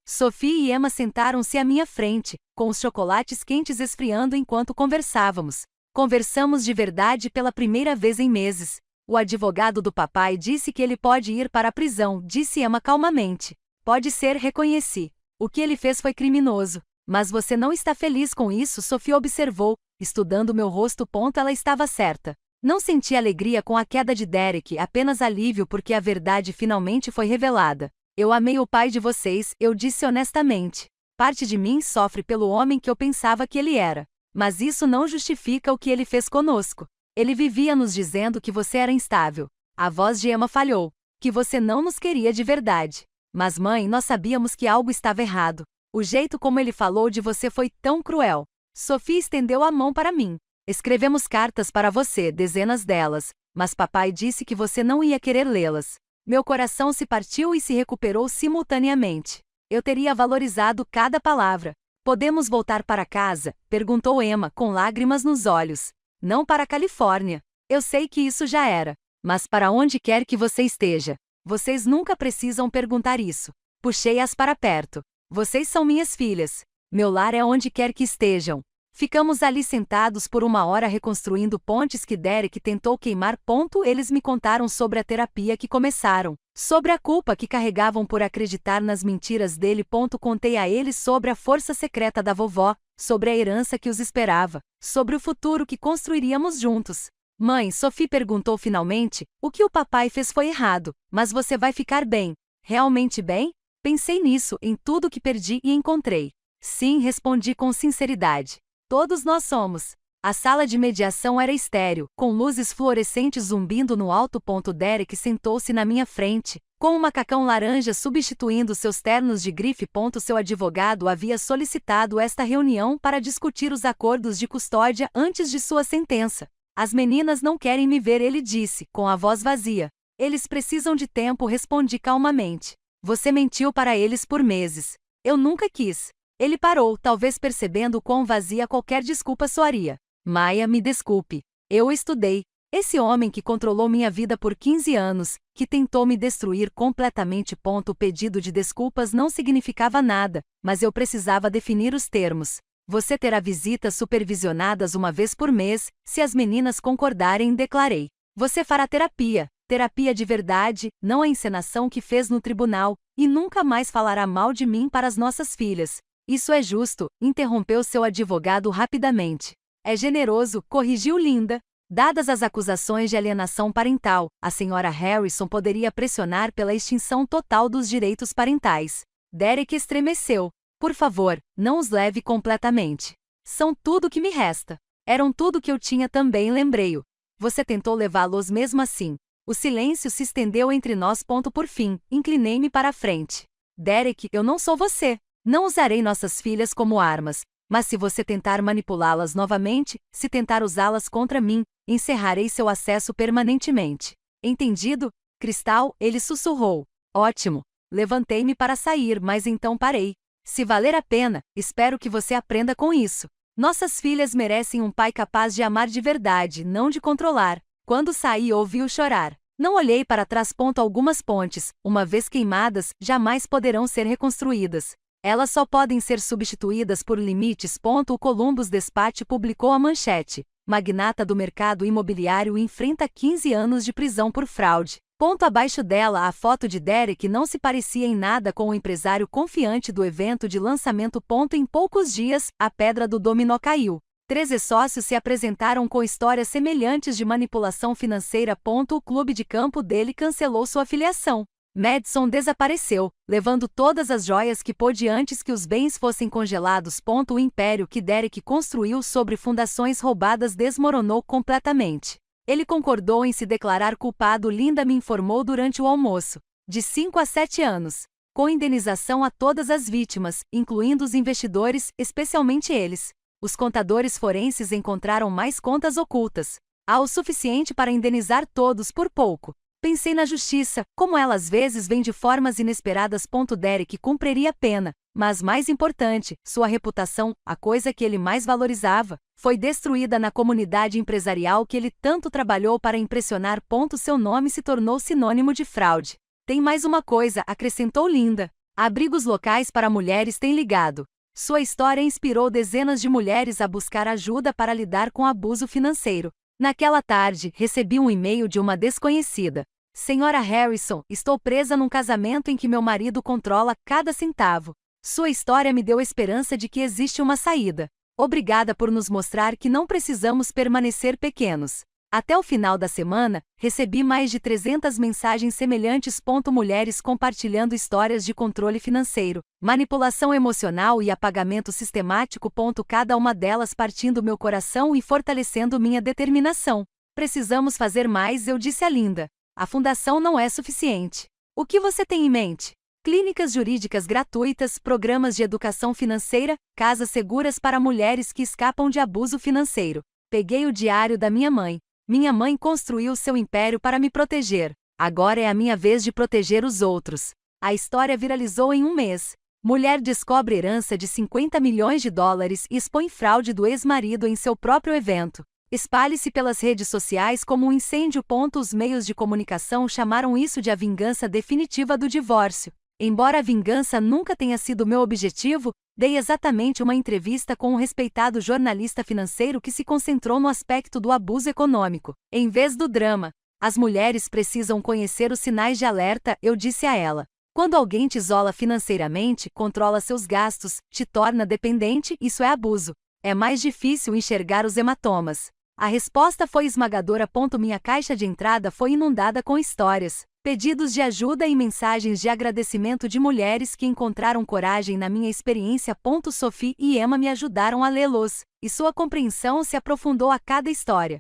Sophie e Emma sentaram-se à minha frente, com os chocolates quentes esfriando enquanto conversávamos. Conversamos de verdade pela primeira vez em meses. O advogado do papai disse que ele pode ir para a prisão, disse Emma calmamente. Pode ser, reconheci. O que ele fez foi criminoso. Mas você não está feliz com isso, Sophie observou, estudando meu rosto. Ela estava certa. Não senti alegria com a queda de Derek, apenas alívio porque a verdade finalmente foi revelada. Eu amei o pai de vocês, eu disse honestamente. Parte de mim sofre pelo homem que eu pensava que ele era. Mas isso não justifica o que ele fez conosco. Ele vivia nos dizendo que você era instável. A voz de Emma falhou. Que você não nos queria de verdade. Mas mãe, nós sabíamos que algo estava errado. O jeito como ele falou de você foi tão cruel. Sophie estendeu a mão para mim. Escrevemos cartas para você, dezenas delas, mas papai disse que você não ia querer lê-las. Meu coração se partiu e se recuperou simultaneamente. Eu teria valorizado cada palavra. Podemos voltar para casa? Perguntou Emma, com lágrimas nos olhos. Não para a Califórnia. Eu sei que isso já era. Mas para onde quer que você esteja. Vocês nunca precisam perguntar isso. Puxei-as para perto. Vocês são minhas filhas. Meu lar é onde quer que estejam. Ficamos ali sentados por uma hora reconstruindo pontes que Derek tentou queimar. Eles me contaram sobre a terapia que começaram, sobre a culpa que carregavam por acreditar nas mentiras dele. Contei a eles sobre a força secreta da vovó, sobre a herança que os esperava, sobre o futuro que construiríamos juntos. Mãe, Sophie perguntou finalmente, o que o papai fez foi errado, mas você vai ficar bem. Realmente bem? Pensei nisso, em tudo que perdi e encontrei. Sim, respondi com sinceridade. Todos nós somos. A sala de mediação era estéril, com luzes fluorescentes zumbindo no alto. Derek sentou-se na minha frente, com um macacão laranja substituindo seus ternos de grife. Seu advogado havia solicitado esta reunião para discutir os acordos de custódia antes de sua sentença. As meninas não querem me ver, ele disse, com a voz vazia. Eles precisam de tempo, respondi calmamente. Você mentiu para eles por meses. Eu nunca quis. Ele parou, talvez percebendo quão vazia qualquer desculpa soaria. Maya, me desculpe. Eu estudei. Esse homem que controlou minha vida por 15 anos, que tentou me destruir completamente. O pedido de desculpas não significava nada, mas eu precisava definir os termos. Você terá visitas supervisionadas uma vez por mês, se as meninas concordarem, declarei. Você fará terapia. Terapia de verdade, não a encenação que fez no tribunal, e nunca mais falará mal de mim para as nossas filhas. Isso é justo, interrompeu seu advogado rapidamente. É generoso, corrigiu Linda. Dadas as acusações de alienação parental, a senhora Harrison poderia pressionar pela extinção total dos direitos parentais. Derek estremeceu. Por favor, não os leve completamente. São tudo que me resta. Eram tudo que eu tinha também, lembrei-o. Você tentou levá-los mesmo assim. O silêncio se estendeu entre nós. Por fim, inclinei-me para a frente. Derek, eu não sou você. Não usarei nossas filhas como armas. Mas se você tentar manipulá-las novamente, se tentar usá-las contra mim, encerrarei seu acesso permanentemente. Entendido? Cristal, ele sussurrou. Ótimo. Levantei-me para sair, mas então parei. Se valer a pena, espero que você aprenda com isso. Nossas filhas merecem um pai capaz de amar de verdade, não de controlar. Quando saí, ouvi-o chorar. Não olhei para trás. Algumas pontes, uma vez queimadas, jamais poderão ser reconstruídas. Elas só podem ser substituídas por limites. O Columbus Dispatch publicou a manchete. Magnata do mercado imobiliário enfrenta 15 anos de prisão por fraude. Abaixo dela, a foto de Derek não se parecia em nada com o empresário confiante do evento de lançamento. Em poucos dias, a pedra do dominó caiu. 13 sócios se apresentaram com histórias semelhantes de manipulação financeira. O clube de campo dele cancelou sua filiação. Madison desapareceu, levando todas as joias que pôde antes que os bens fossem congelados. O império que Derek construiu sobre fundações roubadas desmoronou completamente. Ele concordou em se declarar culpado, Linda me informou durante o almoço. De 5 a 7 anos. Com indenização a todas as vítimas, incluindo os investidores, especialmente eles. Os contadores forenses encontraram mais contas ocultas. Há o suficiente para indenizar todos por pouco. Pensei na justiça, como ela às vezes vem de formas inesperadas. Derek cumpriria a pena, mas mais importante, sua reputação, a coisa que ele mais valorizava, foi destruída na comunidade empresarial que ele tanto trabalhou para impressionar. Seu nome se tornou sinônimo de fraude. Tem mais uma coisa, acrescentou Linda. Abrigos locais para mulheres têm ligado. Sua história inspirou dezenas de mulheres a buscar ajuda para lidar com abuso financeiro. Naquela tarde, recebi um e-mail de uma desconhecida. Senhora Harrison, estou presa num casamento em que meu marido controla cada centavo. Sua história me deu esperança de que existe uma saída. Obrigada por nos mostrar que não precisamos permanecer pequenos. Até o final da semana, recebi mais de 300 mensagens semelhantes. Mulheres compartilhando histórias de controle financeiro, manipulação emocional e apagamento sistemático. Cada uma delas partindo meu coração e fortalecendo minha determinação. Precisamos fazer mais, eu disse a Linda. A fundação não é suficiente. O que você tem em mente? Clínicas jurídicas gratuitas, programas de educação financeira, casas seguras para mulheres que escapam de abuso financeiro. Peguei o diário da minha mãe. Minha mãe construiu seu império para me proteger. Agora é a minha vez de proteger os outros. A história viralizou em um mês. Mulher descobre herança de 50 milhões de dólares e expõe fraude do ex-marido em seu próprio evento. Espalhe-se pelas redes sociais como um incêndio. Os meios de comunicação chamaram isso de a vingança definitiva do divórcio. Embora a vingança nunca tenha sido meu objetivo, dei exatamente uma entrevista com um respeitado jornalista financeiro que se concentrou no aspecto do abuso econômico, em vez do drama. As mulheres precisam conhecer os sinais de alerta, eu disse a ela. Quando alguém te isola financeiramente, controla seus gastos, te torna dependente, isso é abuso. É mais difícil enxergar os hematomas. A resposta foi esmagadora. Minha caixa de entrada foi inundada com histórias, pedidos de ajuda e mensagens de agradecimento de mulheres que encontraram coragem na minha experiência. Sophie e Emma me ajudaram a lê-los, e sua compreensão se aprofundou a cada história.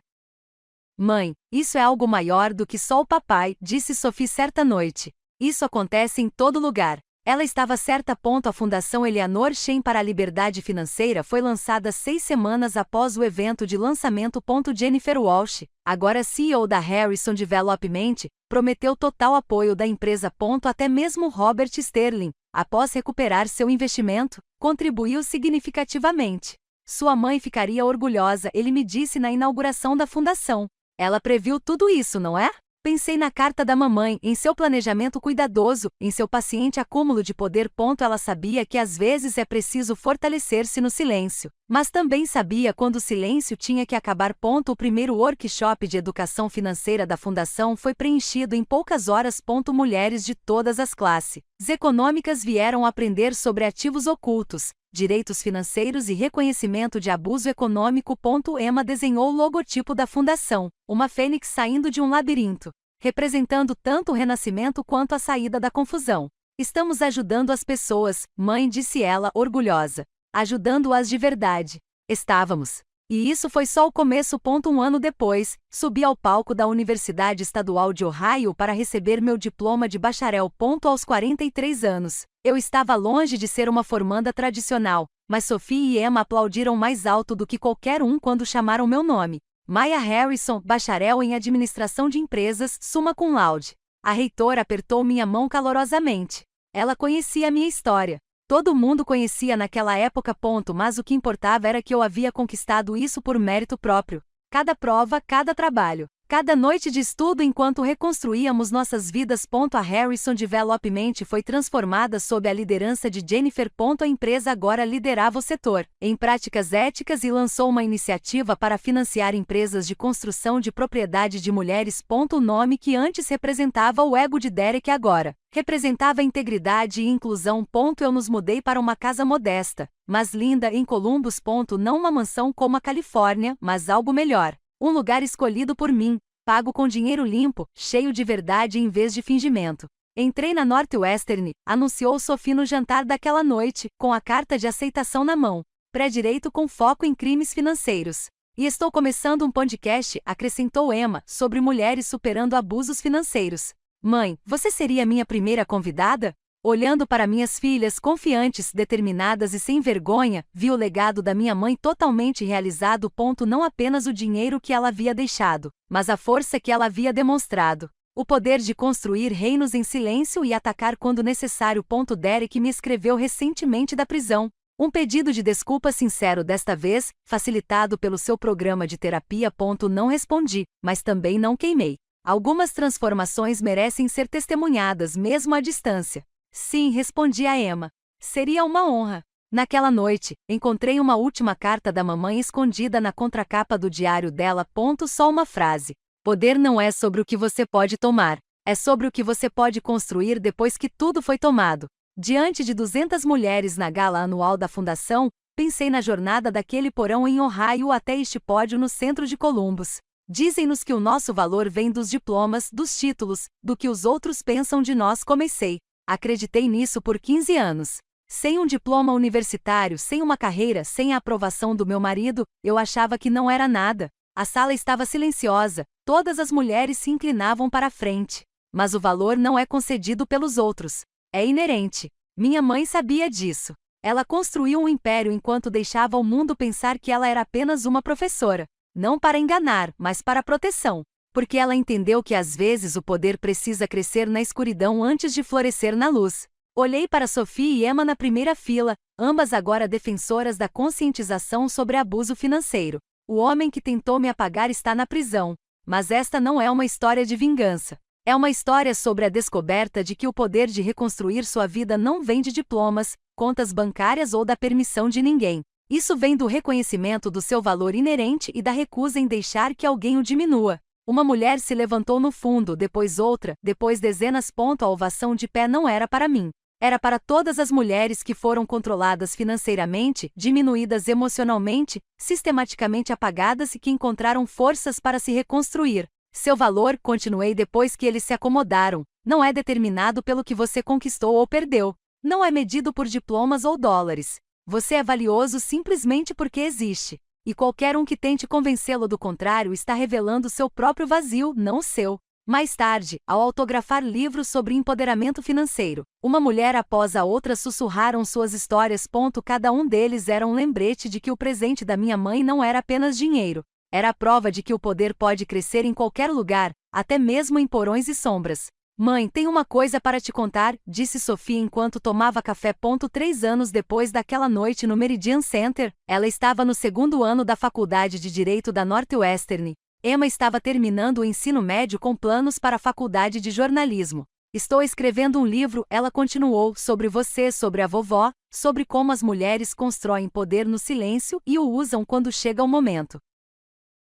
Mãe, isso é algo maior do que só o papai, disse Sophie certa noite. Isso acontece em todo lugar. Ela estava certa. A Fundação Eleanor Shen para a Liberdade Financeira foi lançada 6 semanas após o evento de lançamento. Jennifer Walsh, agora CEO da Harrison Development, prometeu total apoio da empresa. Até mesmo Robert Sterling, após recuperar seu investimento, contribuiu significativamente. Sua mãe ficaria orgulhosa, ele me disse na inauguração da fundação. Ela previu tudo isso, não é? Pensei na carta da mamãe, em seu planejamento cuidadoso, em seu paciente acúmulo de poder. Ela sabia que às vezes é preciso fortalecer-se no silêncio, mas também sabia quando o silêncio tinha que acabar. O primeiro workshop de educação financeira da fundação foi preenchido em poucas horas. Mulheres de todas as classes econômicas vieram aprender sobre ativos ocultos, direitos financeiros e reconhecimento de abuso econômico. Emma desenhou o logotipo da fundação, uma fênix saindo de um labirinto, representando tanto o renascimento quanto a saída da confusão. Estamos ajudando as pessoas, mãe, disse ela, orgulhosa. Ajudando-as de verdade. Estávamos. E isso foi só o começo. Um ano depois, subi ao palco da Universidade Estadual de Ohio para receber meu diploma de bacharel. Aos 43 anos, eu estava longe de ser uma formanda tradicional, mas Sophie e Emma aplaudiram mais alto do que qualquer um quando chamaram meu nome. Maya Harrison, bacharel em administração de empresas, summa cum laude. A reitora apertou minha mão calorosamente. Ela conhecia minha história. Todo mundo conhecia naquela época. Mas o que importava era que eu havia conquistado isso por mérito próprio. Cada prova, cada trabalho, cada noite de estudo enquanto reconstruíamos nossas vidas. A Harrison Development foi transformada sob a liderança de Jennifer. A empresa agora liderava o setor em práticas éticas e lançou uma iniciativa para financiar empresas de construção de propriedade de mulheres. O nome que antes representava o ego de Derek agora representava integridade e inclusão. Eu nos mudei para uma casa modesta, mas linda em Columbus. Não uma mansão como a Califórnia, mas algo melhor. Um lugar escolhido por mim, pago com dinheiro limpo, cheio de verdade em vez de fingimento. Entrei na Northwestern, anunciou Sophie no jantar daquela noite, com a carta de aceitação na mão. Pré-direito com foco em crimes financeiros. E estou começando um podcast, acrescentou Emma, sobre mulheres superando abusos financeiros. Mãe, você seria minha primeira convidada? Olhando para minhas filhas confiantes, determinadas e sem vergonha, vi o legado da minha mãe totalmente realizado. Não apenas o dinheiro que ela havia deixado, mas a força que ela havia demonstrado. O poder de construir reinos em silêncio e atacar quando necessário. Derek me escreveu recentemente da prisão. Um pedido de desculpa sincero desta vez, facilitado pelo seu programa de terapia. Não respondi, mas também não queimei. Algumas transformações merecem ser testemunhadas mesmo à distância. Sim, respondi a Emma. Seria uma honra. Naquela noite, encontrei uma última carta da mamãe escondida na contracapa do diário dela. Só uma frase. Poder não é sobre o que você pode tomar, é sobre o que você pode construir depois que tudo foi tomado. Diante de 200 mulheres na gala anual da fundação, pensei na jornada daquele porão em Ohio até este pódio no centro de Columbus. Dizem-nos que o nosso valor vem dos diplomas, dos títulos, do que os outros pensam de nós. Comecei. Acreditei nisso por 15 anos. Sem um diploma universitário, sem uma carreira, sem a aprovação do meu marido, eu achava que não era nada. A sala estava silenciosa, todas as mulheres se inclinavam para a frente. Mas o valor não é concedido pelos outros. É inerente. Minha mãe sabia disso. Ela construiu um império enquanto deixava o mundo pensar que ela era apenas uma professora. Não para enganar, mas para proteção. Porque ela entendeu que às vezes o poder precisa crescer na escuridão antes de florescer na luz. Olhei para Sophie e Emma na primeira fila, ambas agora defensoras da conscientização sobre abuso financeiro. O homem que tentou me apagar está na prisão. Mas esta não é uma história de vingança. É uma história sobre a descoberta de que o poder de reconstruir sua vida não vem de diplomas, contas bancárias ou da permissão de ninguém. Isso vem do reconhecimento do seu valor inerente e da recusa em deixar que alguém o diminua. Uma mulher se levantou no fundo, depois outra, depois dezenas. A ovação de pé não era para mim. Era para todas as mulheres que foram controladas financeiramente, diminuídas emocionalmente, sistematicamente apagadas e que encontraram forças para se reconstruir. Seu valor, continuei depois que eles se acomodaram, não é determinado pelo que você conquistou ou perdeu. Não é medido por diplomas ou dólares. Você é valioso simplesmente porque existe. E qualquer um que tente convencê-lo do contrário está revelando seu próprio vazio, não o seu. Mais tarde, ao autografar livros sobre empoderamento financeiro, uma mulher após a outra sussurraram suas histórias. Cada um deles era um lembrete de que o presente da minha mãe não era apenas dinheiro. Era a prova de que o poder pode crescer em qualquer lugar, até mesmo em porões e sombras. Mãe, tenho uma coisa para te contar, disse Sophie enquanto tomava café. 3 anos depois daquela noite no Meridian Center, ela estava no 2º ano da faculdade de Direito da Northwestern. Emma estava terminando o ensino médio com planos para a faculdade de jornalismo. Estou escrevendo um livro, ela continuou, sobre você, sobre a vovó, sobre como as mulheres constroem poder no silêncio e o usam quando chega o momento.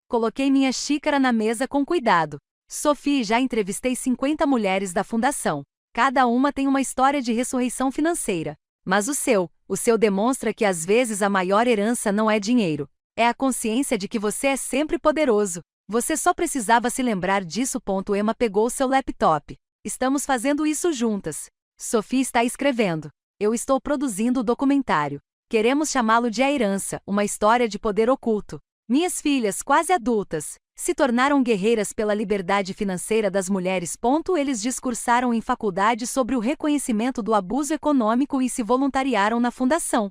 Coloquei minha xícara na mesa com cuidado. Sophie, já entrevistei 50 mulheres da fundação. Cada uma tem uma história de ressurreição financeira. Mas o seu demonstra que às vezes a maior herança não é dinheiro. É a consciência de que você é sempre poderoso. Você só precisava se lembrar disso. Emma pegou seu laptop. Estamos fazendo isso juntas. Sophie está escrevendo. Eu estou produzindo o documentário. Queremos chamá-lo de A Herança, uma história de poder oculto. Minhas filhas, quase adultas, se tornaram guerreiras pela liberdade financeira das mulheres. Eles discursaram em faculdade sobre o reconhecimento do abuso econômico e se voluntariaram na fundação.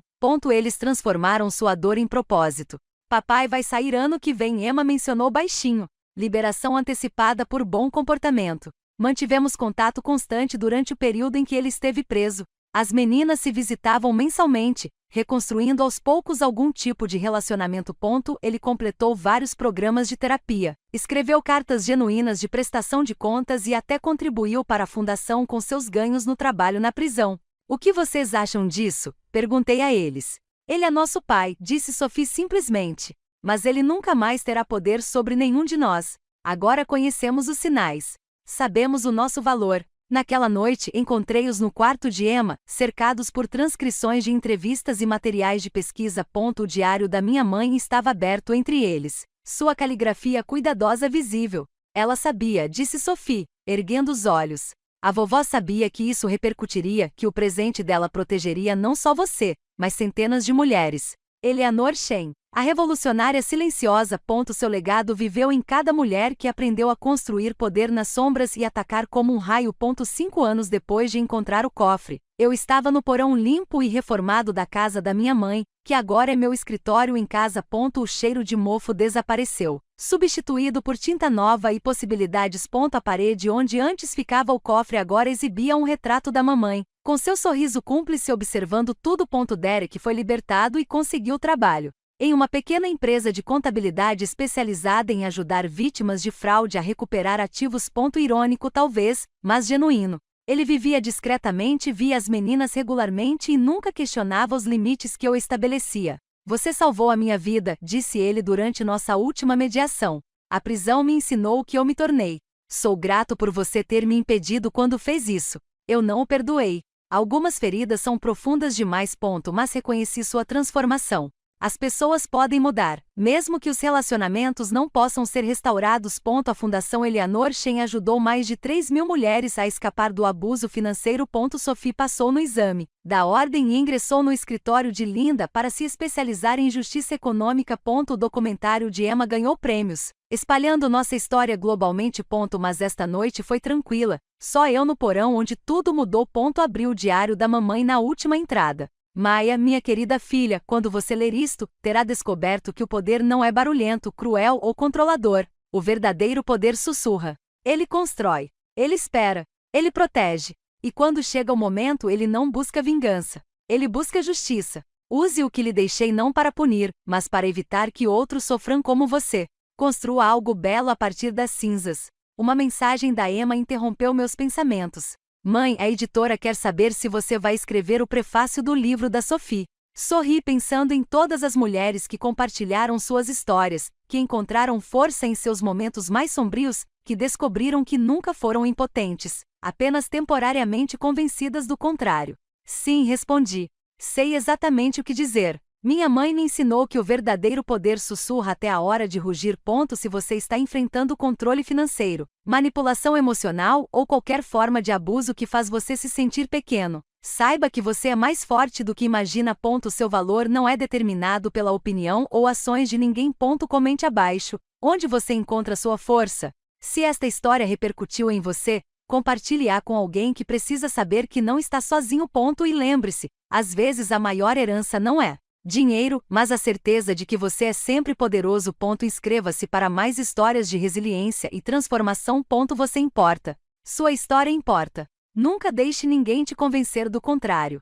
Eles transformaram sua dor em propósito. Papai vai sair ano que vem, Emma mencionou baixinho. Liberação antecipada por bom comportamento. Mantivemos contato constante durante o período em que ele esteve preso. As meninas se visitavam mensalmente, reconstruindo aos poucos algum tipo de relacionamento. Ele completou vários programas de terapia, escreveu cartas genuínas de prestação de contas e até contribuiu para a fundação com seus ganhos no trabalho na prisão. O que vocês acham disso? Perguntei a eles. Ele é nosso pai, disse Sophie simplesmente. Mas ele nunca mais terá poder sobre nenhum de nós. Agora conhecemos os sinais. Sabemos o nosso valor. Naquela noite, encontrei-os no quarto de Emma, cercados por transcrições de entrevistas e materiais de pesquisa. O diário da minha mãe estava aberto entre eles. Sua caligrafia cuidadosa visível. Ela sabia, disse Sophie, erguendo os olhos. A vovó sabia que isso repercutiria, que o presente dela protegeria não só você, mas centenas de mulheres. Eleanor Shen, a revolucionária silenciosa. Seu legado viveu em cada mulher que aprendeu a construir poder nas sombras e atacar como um raio. 5 anos depois de encontrar o cofre, eu estava no porão limpo e reformado da casa da minha mãe, que agora é meu escritório em casa. O cheiro de mofo desapareceu, substituído por tinta nova e possibilidades. A parede onde antes ficava o cofre agora exibia um retrato da mamãe, com seu sorriso cúmplice observando tudo. Derek foi libertado e conseguiu trabalho em uma pequena empresa de contabilidade especializada em ajudar vítimas de fraude a recuperar ativos. Irônico talvez, mas genuíno. Ele vivia discretamente, via as meninas regularmente e nunca questionava os limites que eu estabelecia. Você salvou a minha vida, disse ele durante nossa última mediação. A prisão me ensinou o que eu me tornei. Sou grato por você ter me impedido quando fez isso. Eu não o perdoei. Algumas feridas são profundas demais. Mas reconheci sua transformação. As pessoas podem mudar, mesmo que os relacionamentos não possam ser restaurados. A Fundação Eleanor Shen ajudou mais de 3.000 mulheres a escapar do abuso financeiro. Sophie passou no exame da ordem e ingressou no escritório de Linda para se especializar em justiça econômica. O documentário de Emma ganhou prêmios, espalhando nossa história globalmente. Mas esta noite foi tranquila, só eu no porão onde tudo mudou. Abri o diário da mamãe na última entrada. Maya, minha querida filha, quando você ler isto, terá descoberto que o poder não é barulhento, cruel ou controlador. O verdadeiro poder sussurra. Ele constrói. Ele espera. Ele protege. E quando chega o momento, ele não busca vingança. Ele busca justiça. Use o que lhe deixei não para punir, mas para evitar que outros sofram como você. Construa algo belo a partir das cinzas. Uma mensagem da Emma interrompeu meus pensamentos. Mãe, a editora quer saber se você vai escrever o prefácio do livro da Sophie. Sorri pensando em todas as mulheres que compartilharam suas histórias, que encontraram força em seus momentos mais sombrios, que descobriram que nunca foram impotentes, apenas temporariamente convencidas do contrário. Sim, respondi. Sei exatamente o que dizer. Minha mãe me ensinou que o verdadeiro poder sussurra até a hora de rugir. Se você está enfrentando controle financeiro, manipulação emocional ou qualquer forma de abuso que faz você se sentir pequeno, saiba que você é mais forte do que imagina. Seu valor não é determinado pela opinião ou ações de ninguém. Comente abaixo onde você encontra sua força. Se esta história repercutiu em você, compartilhe-a com alguém que precisa saber que não está sozinho. E lembre-se, às vezes a maior herança não é dinheiro, mas a certeza de que você é sempre poderoso. Inscreva-se para mais histórias de resiliência e transformação. Você importa. Sua história importa. Nunca deixe ninguém te convencer do contrário.